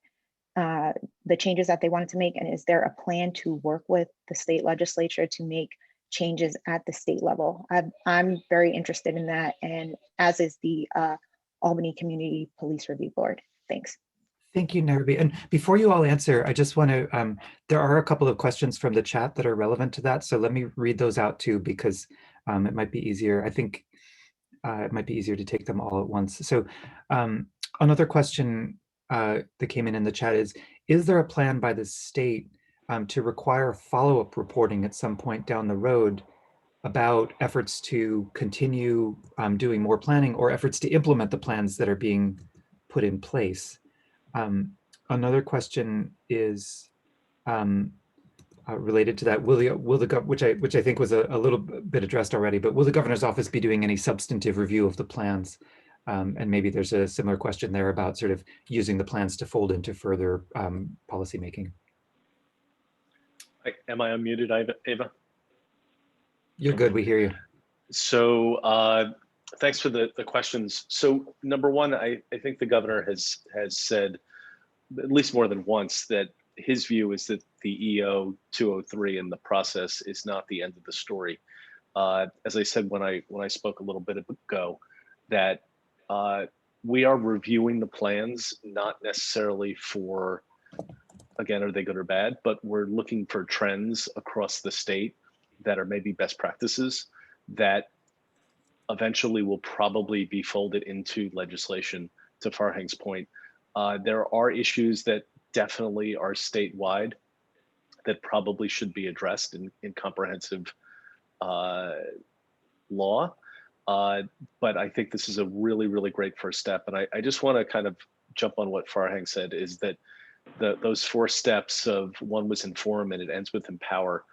the changes that they wanted to make? And is there a plan to work with the state legislature to make changes at the state level? I'm very interested in that, and as is the Albany Community Police Review Board. Thanks. Thank you, Nairobi. And before you all answer, I just want to, there are a couple of questions from the chat that are relevant to that. So let me read those out too, because it might be easier. I think it might be easier to take them all at once. So another question that came in the chat is there a plan by the state to require follow-up reporting at some point down the road about efforts to continue doing more planning or efforts to implement the plans that are being put in place? Another question is related to that. Will the which I think was a little bit addressed already, but will the governor's office be doing any substantive review of the plans? And maybe there's a similar question there about sort of using the plans to fold into further policy making. Am I unmuted, Ava? You're good, we hear you. So thanks for the questions. So number one, I think the governor has said at least more than once that his view is that the EO 203 and the process is not the end of the story. As I said when I spoke a little bit ago, that we are reviewing the plans, not necessarily for, again, are they good or bad, but we're looking for trends across the state that are maybe best practices that eventually will probably be folded into legislation. To Farhang's point, there are issues that definitely are statewide that probably should be addressed in comprehensive law. But I think this is a really, really great first step. And I just want to kind of jump on what Farhang said, is that those 4 steps of, one was inform and it ends with empower,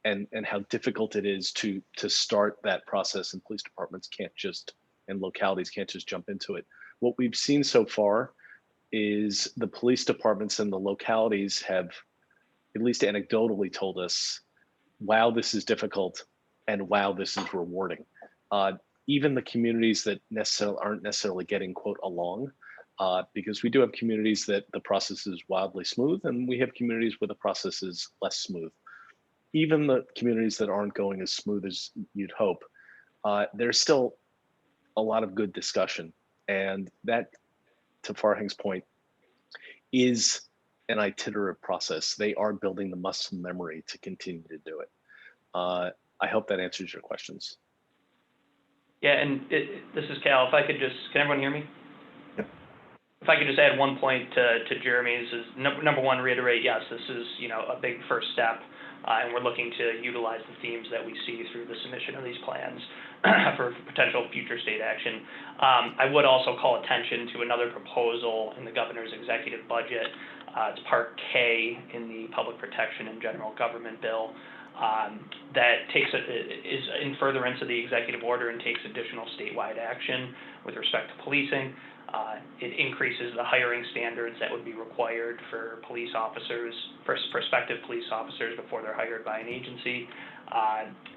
and how difficult it is to start that process, and police departments can't just, and localities can't just jump into it. What we've seen so far is the police departments and the localities have, at least anecdotally, told us, wow, this is difficult, and wow, this is rewarding. Even the communities that aren't necessarily getting, quote, along, because we do have communities that the process is wildly smooth, and we have communities where the process is less smooth. Even the communities that aren't going as smooth as you'd hope, there's still a lot of good discussion. And that, to Farhang's point, is an iterative process. They are building the muscle memory to continue to do it. I hope that answers your questions. Yeah, and this is Cal. If I could just, can everyone hear me? Yep. If I could just add one point to Jeremy's, is number one, reiterate, yes, this is, you know, a big first step, and we're looking to utilize the themes that we see through the submission of these plans for potential future state action. I would also call attention to another proposal in the governor's executive budget. It's Part K in the Public Protection and General Government Bill. That is in furtherance of the executive order and takes additional statewide action with respect to policing. It increases the hiring standards that would be required for police officers, for prospective police officers before they're hired by an agency.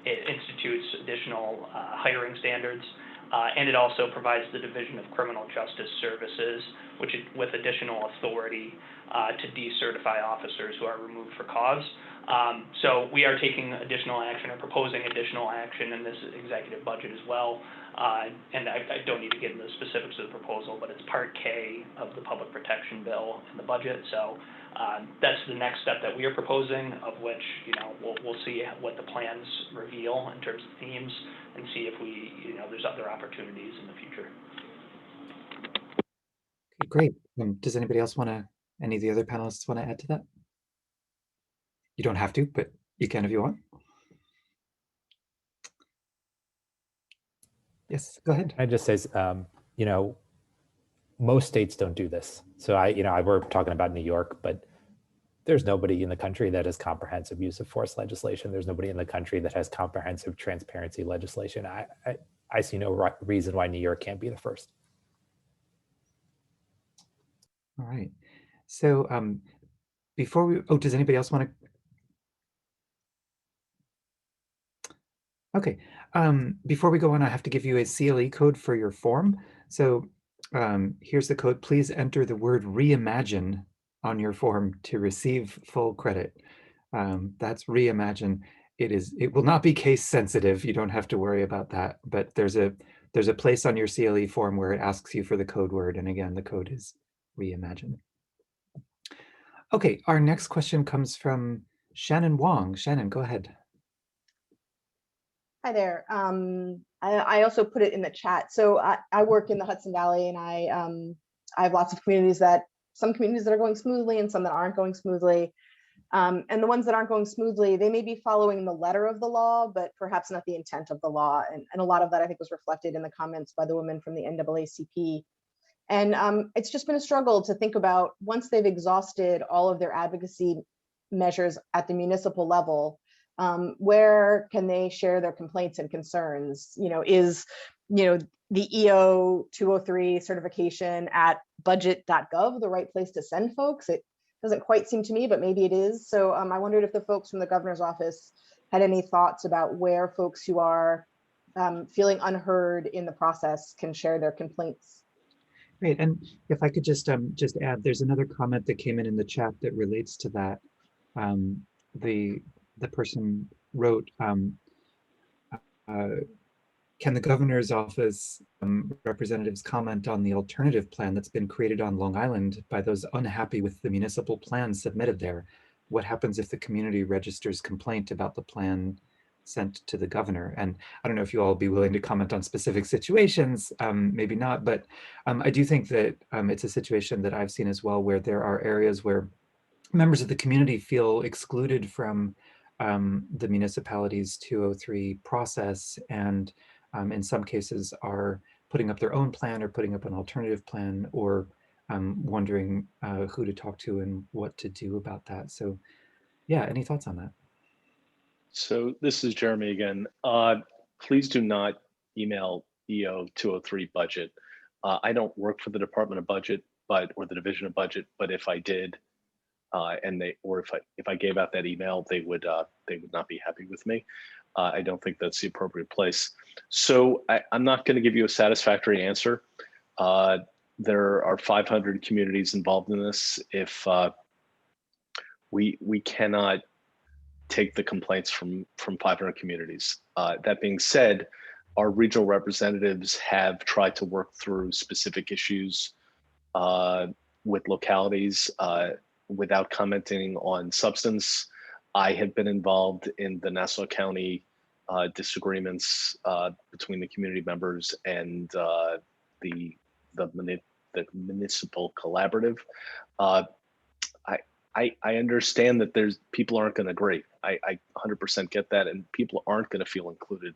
It institutes additional hiring standards, and it also provides the Division of Criminal Justice Services, with additional authority to decertify officers who are removed for cause. So we are taking additional action, or proposing additional action in this executive budget as well. And I don't need to get into the specifics of the proposal, but it's Part K of the Public Protection Bill in the budget. So that's the next step that we are proposing, of which, you know, we'll see what the plans reveal in terms of themes, and see if there's other opportunities in the future. Okay, great. Does anybody else any of the other panelists want to add to that? You don't have to, but you can if you want. Yes, go ahead. I just say, you know, most states don't do this. So we're talking about New York, but there's nobody in the country that has comprehensive use of force legislation. There's nobody in the country that has comprehensive transparency legislation. I see no reason why New York can't be the first. All right. So before we, does anybody else want to? Okay, before we go on, I have to give you a CLE code for your form. So here's the code. Please enter the word reimagine on your form to receive full credit. That's reimagine. It will not be case sensitive. You don't have to worry about that, but there's a place on your CLE form where it asks you for the code word. And again, the code is reimagine. Okay, our next question comes from Shannon Wong. Shannon, go ahead. Hi there. I also put it in the chat. So I work in the Hudson Valley, and I have lots of communities some communities that are going smoothly and some that aren't going smoothly. And the ones that aren't going smoothly, they may be following the letter of the law, but perhaps not the intent of the law. And a lot of that, I think, was reflected in the comments by the woman from the NAACP. And it's just been a struggle to think about, once they've exhausted all of their advocacy measures at the municipal level, where can they share their complaints and concerns? Is the EO 203 certification at budget.gov the right place to send folks? It doesn't quite seem to me, but maybe it is. So I wondered if the folks from the governor's office had any thoughts about where folks who are feeling unheard in the process can share their complaints. Great, and if I could just add, there's another comment that came in the chat that relates to that. The person wrote, can the governor's office representatives comment on the alternative plan that's been created on Long Island by those unhappy with the municipal plan submitted there? What happens if the community registers complaint about the plan sent to the governor? And I don't know if you all be willing to comment on specific situations, maybe not, but I do think that it's a situation that I've seen as well, where there are areas where members of the community feel excluded from the municipality's 203 process, and in some cases are putting up their own plan or putting up an alternative plan, or wondering who to talk to and what to do about that. So yeah, any thoughts on that? So this is Jeremy again. Please do not email EO 203 budget. I don't work for the Department of Budget, or the Division of Budget, but if I did, and if I gave out that email, they would not be happy with me. I don't think that's the appropriate place. So I'm not going to give you a satisfactory answer. There are 500 communities involved in this. If we cannot take the complaints from 500 communities. That being said, our regional representatives have tried to work through specific issues with localities without commenting on substance. I have been involved in the Nassau County disagreements between the community members and the municipal collaborative. I understand that people aren't going to agree. I 100% get that, and people aren't going to feel included.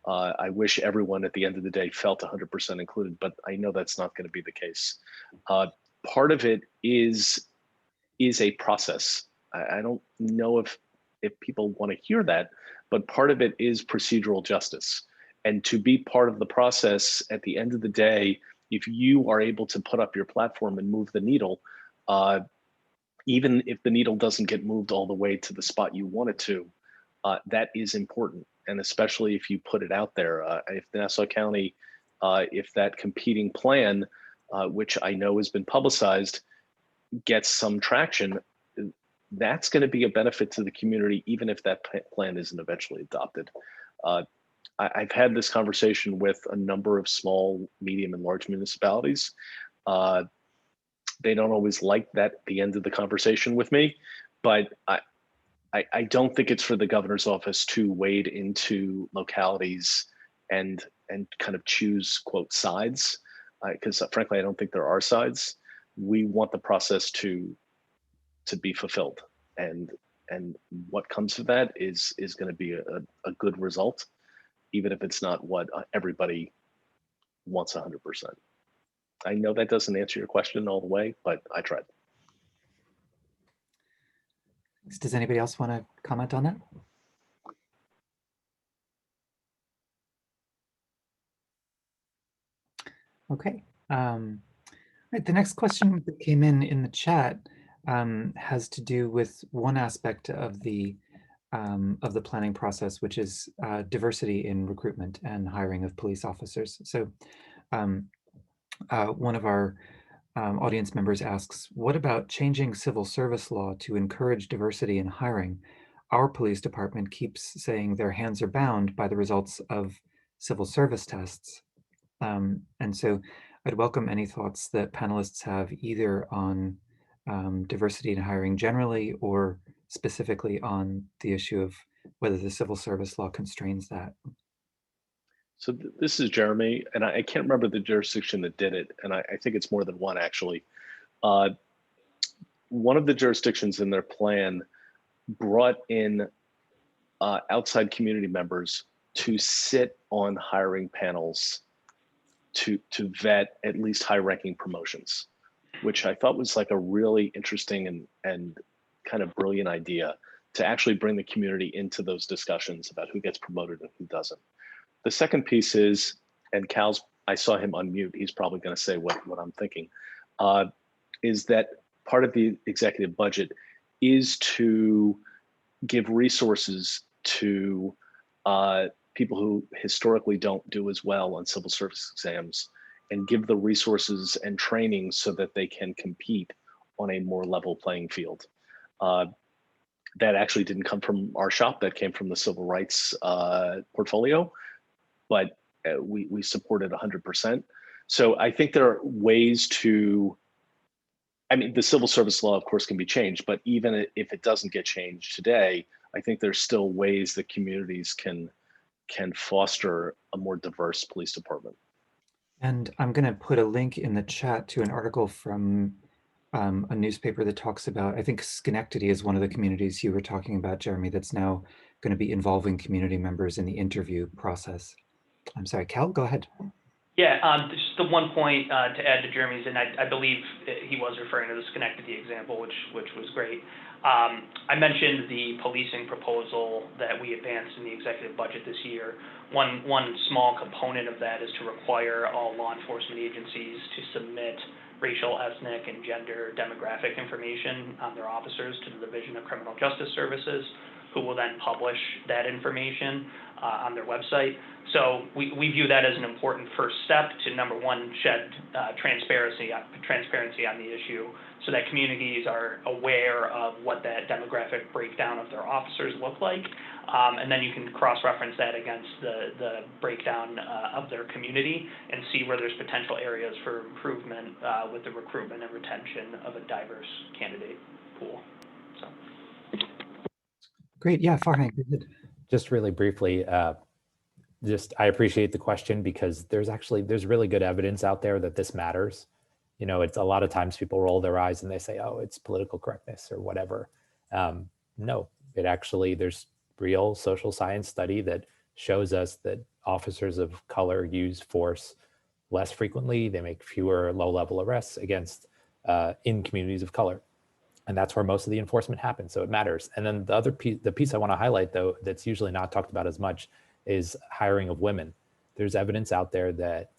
I wish everyone at the end of the day felt 100% included, but I know that's not going to be the case. Part of it is a process. I don't know if people want to hear that, but part of it is procedural justice. And to be part of the process at the end of the day, if you are able to put up your platform and move the needle, even if the needle doesn't get moved all the way to the spot you want it to, that is important. And especially if you put it out there, if Nassau County, if that competing plan, which I know has been publicized, gets some traction, that's going to be a benefit to the community, even if that plan isn't eventually adopted. I've had this conversation with a number of small, medium, and large municipalities. They don't always like that at the end of the conversation with me, but I don't think it's for the governor's office to wade into localities and kind of choose, quote, sides, because frankly, I don't think there are sides. We want the process to be fulfilled, and what comes of that is going to be a good result, even if it's not what everybody wants 100%. I know that doesn't answer your question all the way, but I tried. Does anybody else want to comment on that? Okay. Right, the next question that came in the chat has to do with one aspect of the planning process, which is diversity in recruitment and hiring of police officers. So one of our audience members asks, what about changing civil service law to encourage diversity in hiring? Our police department keeps saying their hands are bound by the results of civil service tests. And so I'd welcome any thoughts that panelists have either on diversity in hiring generally, or specifically on the issue of whether the civil service law constrains that. So this is Jeremy, and I can't remember the jurisdiction that did it, and I think it's more than one actually. One of the jurisdictions in their plan brought in outside community members to sit on hiring panels to vet at least high-ranking promotions, which I thought was like a really interesting and kind of brilliant idea, to actually bring the community into those discussions about who gets promoted and who doesn't. The second piece is, and Cal's, I saw him unmute, he's probably going to say what I'm thinking, is that part of the executive budget is to give resources to people who historically don't do as well on civil service exams, and give the resources and training so that they can compete on a more level playing field. That actually didn't come from our shop, that came from the civil rights portfolio. But we support it 100%. So I think there are ways to, I mean, the civil service law, of course, can be changed, but even if it doesn't get changed today, I think there's still ways that communities can foster a more diverse police department. And I'm going to put a link in the chat to an article from a newspaper that talks about, I think Schenectady is one of the communities you were talking about, Jeremy, that's now going to be involving community members in the interview process. I'm sorry, Cal, go ahead. Yeah, just the one point to add to Jeremy's, and I believe he was referring to the Schenectady example, which was great. I mentioned the policing proposal that we advanced in the executive budget this year. One small component of that is to require all law enforcement agencies to submit racial, ethnic, and gender demographic information on their officers to the Division of Criminal Justice Services, who will then publish that information on their website. So we view that as an important first step to, number one, shed transparency on the issue so that communities are aware of what that demographic breakdown of their officers look like. And then you can cross-reference that against the breakdown of their community and see where there's potential areas for improvement with the recruitment and retention of a diverse candidate pool. So. Great, yeah, Farhan, just really briefly, I appreciate the question because there's really good evidence out there that this matters. You know, it's a lot of times people roll their eyes and they say, oh, it's political correctness or whatever. No, there's real social science study that shows us that officers of color use force less frequently. They make fewer low-level arrests against in communities of color. And that's where most of the enforcement happens. So it matters. And then the other piece, the piece I want to highlight, though, that's usually not talked about as much is hiring of women. There's evidence out there that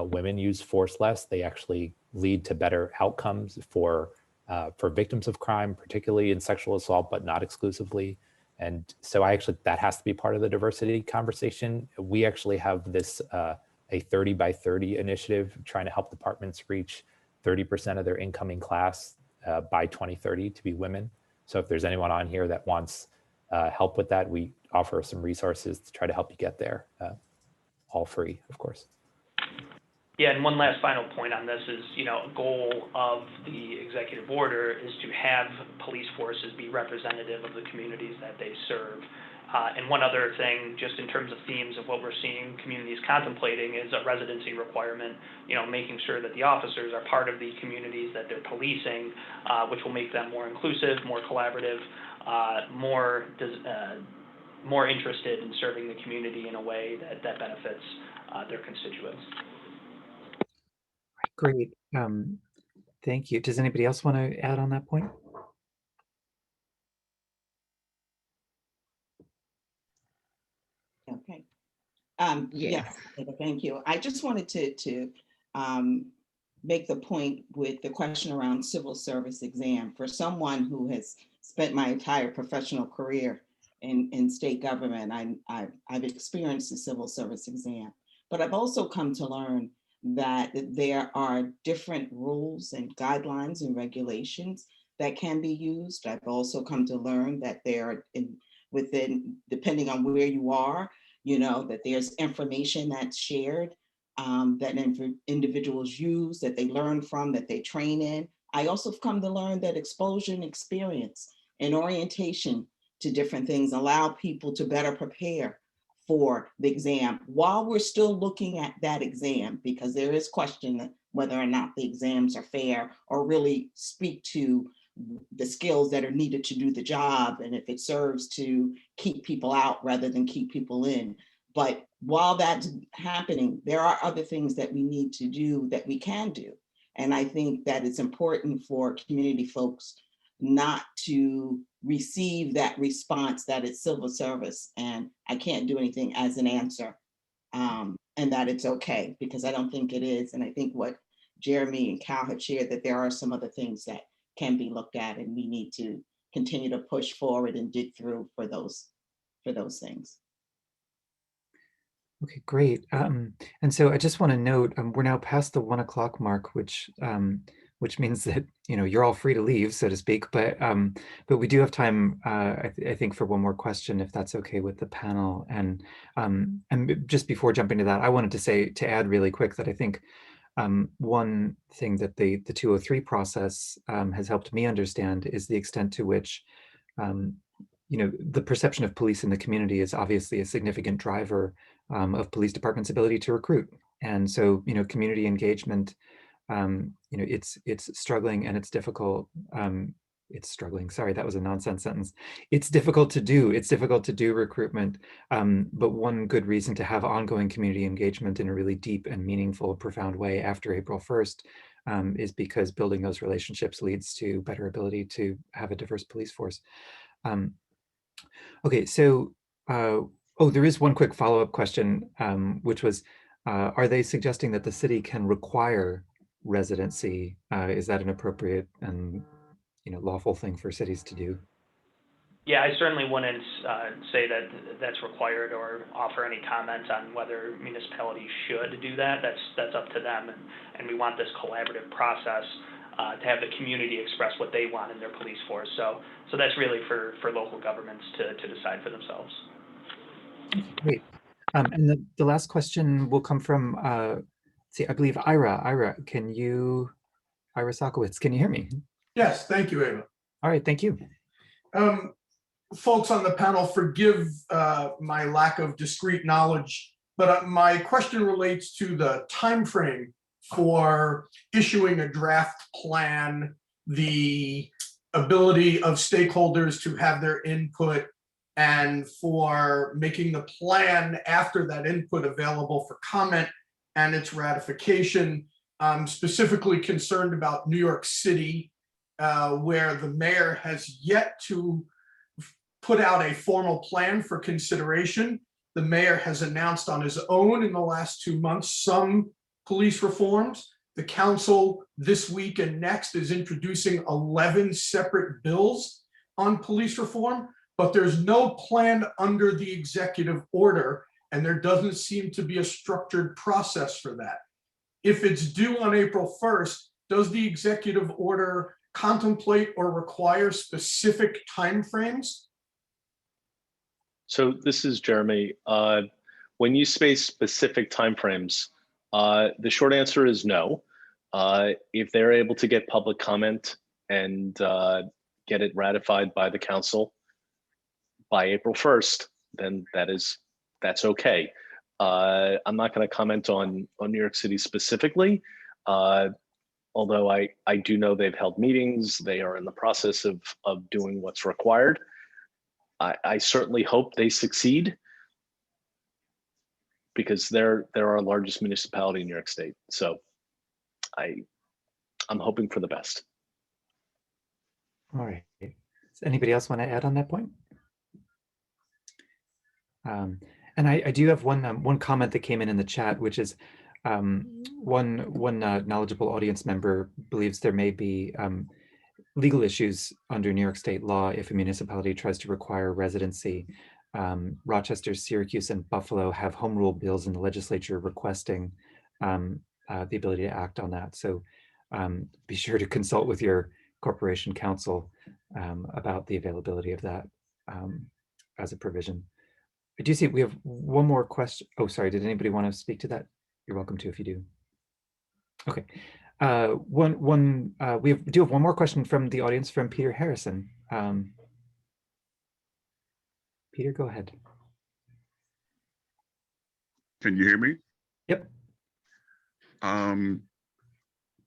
women use force less. They actually lead to better outcomes for victims of crime, particularly in sexual assault, but not exclusively. And so that has to be part of the diversity conversation. We actually have this, a 30 by 30 initiative trying to help departments reach 30% of their incoming class by 2030 to be women. So if there's anyone on here that wants help with that, we offer some resources to try to help you get there, all free, of course. Yeah, and one last final point on this is, a goal of the executive order is to have police forces be representative of the communities that they serve. And one other thing, just in terms of themes of what we're seeing communities contemplating, is a residency requirement, making sure that the officers are part of the communities that they're policing, which will make them more inclusive, more collaborative, more interested in serving the community in a way that benefits their constituents. Great, thank you. Does anybody else want to add on that point? Okay. Yes, thank you. I just wanted to make the point with the question around civil service exam. For someone who has spent my entire professional career in state government, I've experienced the civil service exam, but I've also come to learn that there are different rules and guidelines and regulations that can be used. I've also come to learn that there are within, depending on where you are, that there's information that's shared, that individuals use, that they learn from, that they train in. I also have come to learn that exposure and experience and orientation to different things allow people to better prepare for the exam while we're still looking at that exam, because there is question whether or not the exams are fair or really speak to the skills that are needed to do the job, and if it serves to keep people out rather than keep people in. But while that's happening, there are other things that we need to do that we can do. And I think that it's important for community folks not to receive that response that it's civil service and I can't do anything as an answer, and that it's okay, because I don't think it is. And I think what Jeremy and Cal have shared, that there are some other things that can be looked at, and we need to continue to push forward and dig through for those things. Okay, great. And so I just want to note, we're now past the 1 o'clock mark, which which means that, you're all free to leave, so to speak, but we do have time, I think, for one more question, if that's okay with the panel. And just before jumping to that, I wanted to add really quick that I think one thing that the 203 process has helped me understand is the extent to which the perception of police in the community is obviously a significant driver of police departments' ability to recruit. And so, community engagement, it's struggling and it's difficult. It's struggling. Sorry, that was a nonsense sentence. It's difficult to do. It's difficult to do recruitment. But one good reason to have ongoing community engagement in a really deep and meaningful, profound way after April 1st is because building those relationships leads to better ability to have a diverse police force. Okay, so, there is one quick follow-up question, which was, are they suggesting that the city can require residency? Is that an appropriate and lawful thing for cities to do? Yeah, I certainly wouldn't say that that's required or offer any comment on whether municipalities should do that. That's up to them, and we want this collaborative process to have the community express what they want in their police force. So that's really for local governments to decide for themselves. Great. And the last question will come from, I believe Ira. Ira Sakowitz, can you hear me? Yes, thank you, Ava. All right, thank you. Folks on the panel, forgive my lack of discrete knowledge, but my question relates to the time frame for issuing a draft plan, the ability of stakeholders to have their input, and for making the plan after that input available for comment and its ratification. I'm specifically concerned about New York City, where the mayor has yet to put out a formal plan for consideration. The mayor has announced on his own in the last 2 months some police reforms. The council this week and next is introducing 11 separate bills on police reform, but there's no plan under the executive order, and there doesn't seem to be a structured process for that. If it's due on April 1st, does the executive order contemplate or require specific timeframes? So this is Jeremy. When you space specific timeframes, the short answer is no. If they're able to get public comment and get it ratified by the council by April 1st, then that's okay. I'm not going to comment on New York City specifically, although I do know they've held meetings. They are in the process of doing what's required. I certainly hope they succeed, because they're our largest municipality in New York State. So I'm hoping for the best. All right. Does anybody else want to add on that point? And I do have one comment that came in the chat, which is one knowledgeable audience member believes there may be legal issues under New York State law if a municipality tries to require residency. Rochester, Syracuse, and Buffalo have home rule bills in the legislature requesting the ability to act on that. So be sure to consult with your corporation counsel about the availability of that as a provision. I do see we have one more question. Oh, sorry, did anybody want to speak to that? You're welcome to if you do. Okay. We do have one more question from the audience from Peter Harrison. Peter, go ahead. Can you hear me? Yep.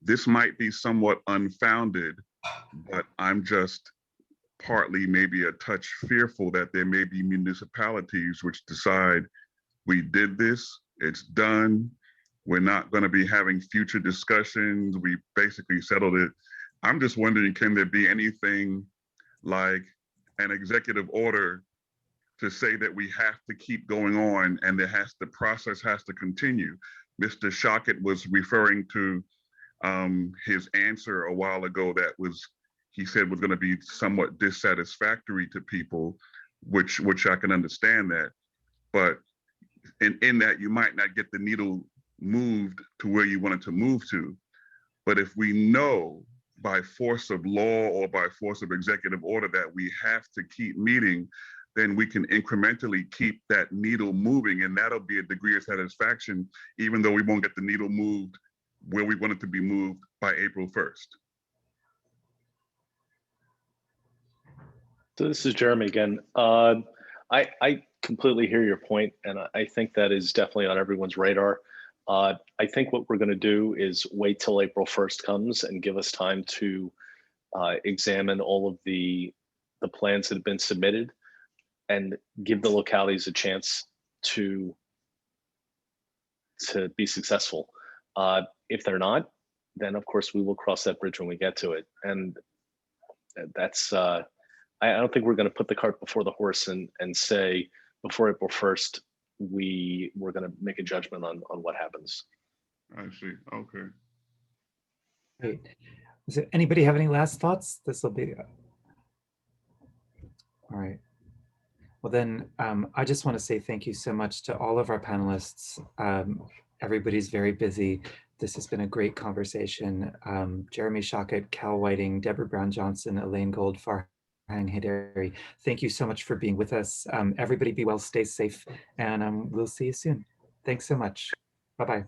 This might be somewhat unfounded, but I'm just partly maybe a touch fearful that there may be municipalities which decide we did this, it's done, we're not going to be having future discussions, we basically settled it. I'm just wondering, can there be anything like an executive order to say that we have to keep going on and the process has to continue? Mr. Shockett was referring to his answer a while ago that he said was going to be somewhat dissatisfactory to people, which I can understand that. But in that, you might not get the needle moved to where you want it to move to. But if we know by force of law or by force of executive order that we have to keep meeting, then we can incrementally keep that needle moving, and that'll be a degree of satisfaction, even though we won't get the needle moved where we want it to be moved by April 1st. So this is Jeremy again. I completely hear your point, and I think that is definitely on everyone's radar. I think what we're going to do is wait till April 1st comes and give us time to examine all of the plans that have been submitted and give the localities a chance to be successful. If they're not, then of course we will cross that bridge when we get to it. And that's, I don't think we're going to put the cart before the horse and say before April 1st, we're going to make a judgment on what happens. I see. Okay. Great. Does anybody have any last thoughts? This will be all right. Well, then I just want to say thank you so much to all of our panelists. Everybody's very busy. This has been a great conversation. Jeremy Shockett, Cal Whiting, Deborah Brown Johnson, Elaine Gold, Farhang Hidari. Thank you so much for being with us. Everybody be well, stay safe, and we'll see you soon. Thanks so much. Bye-bye.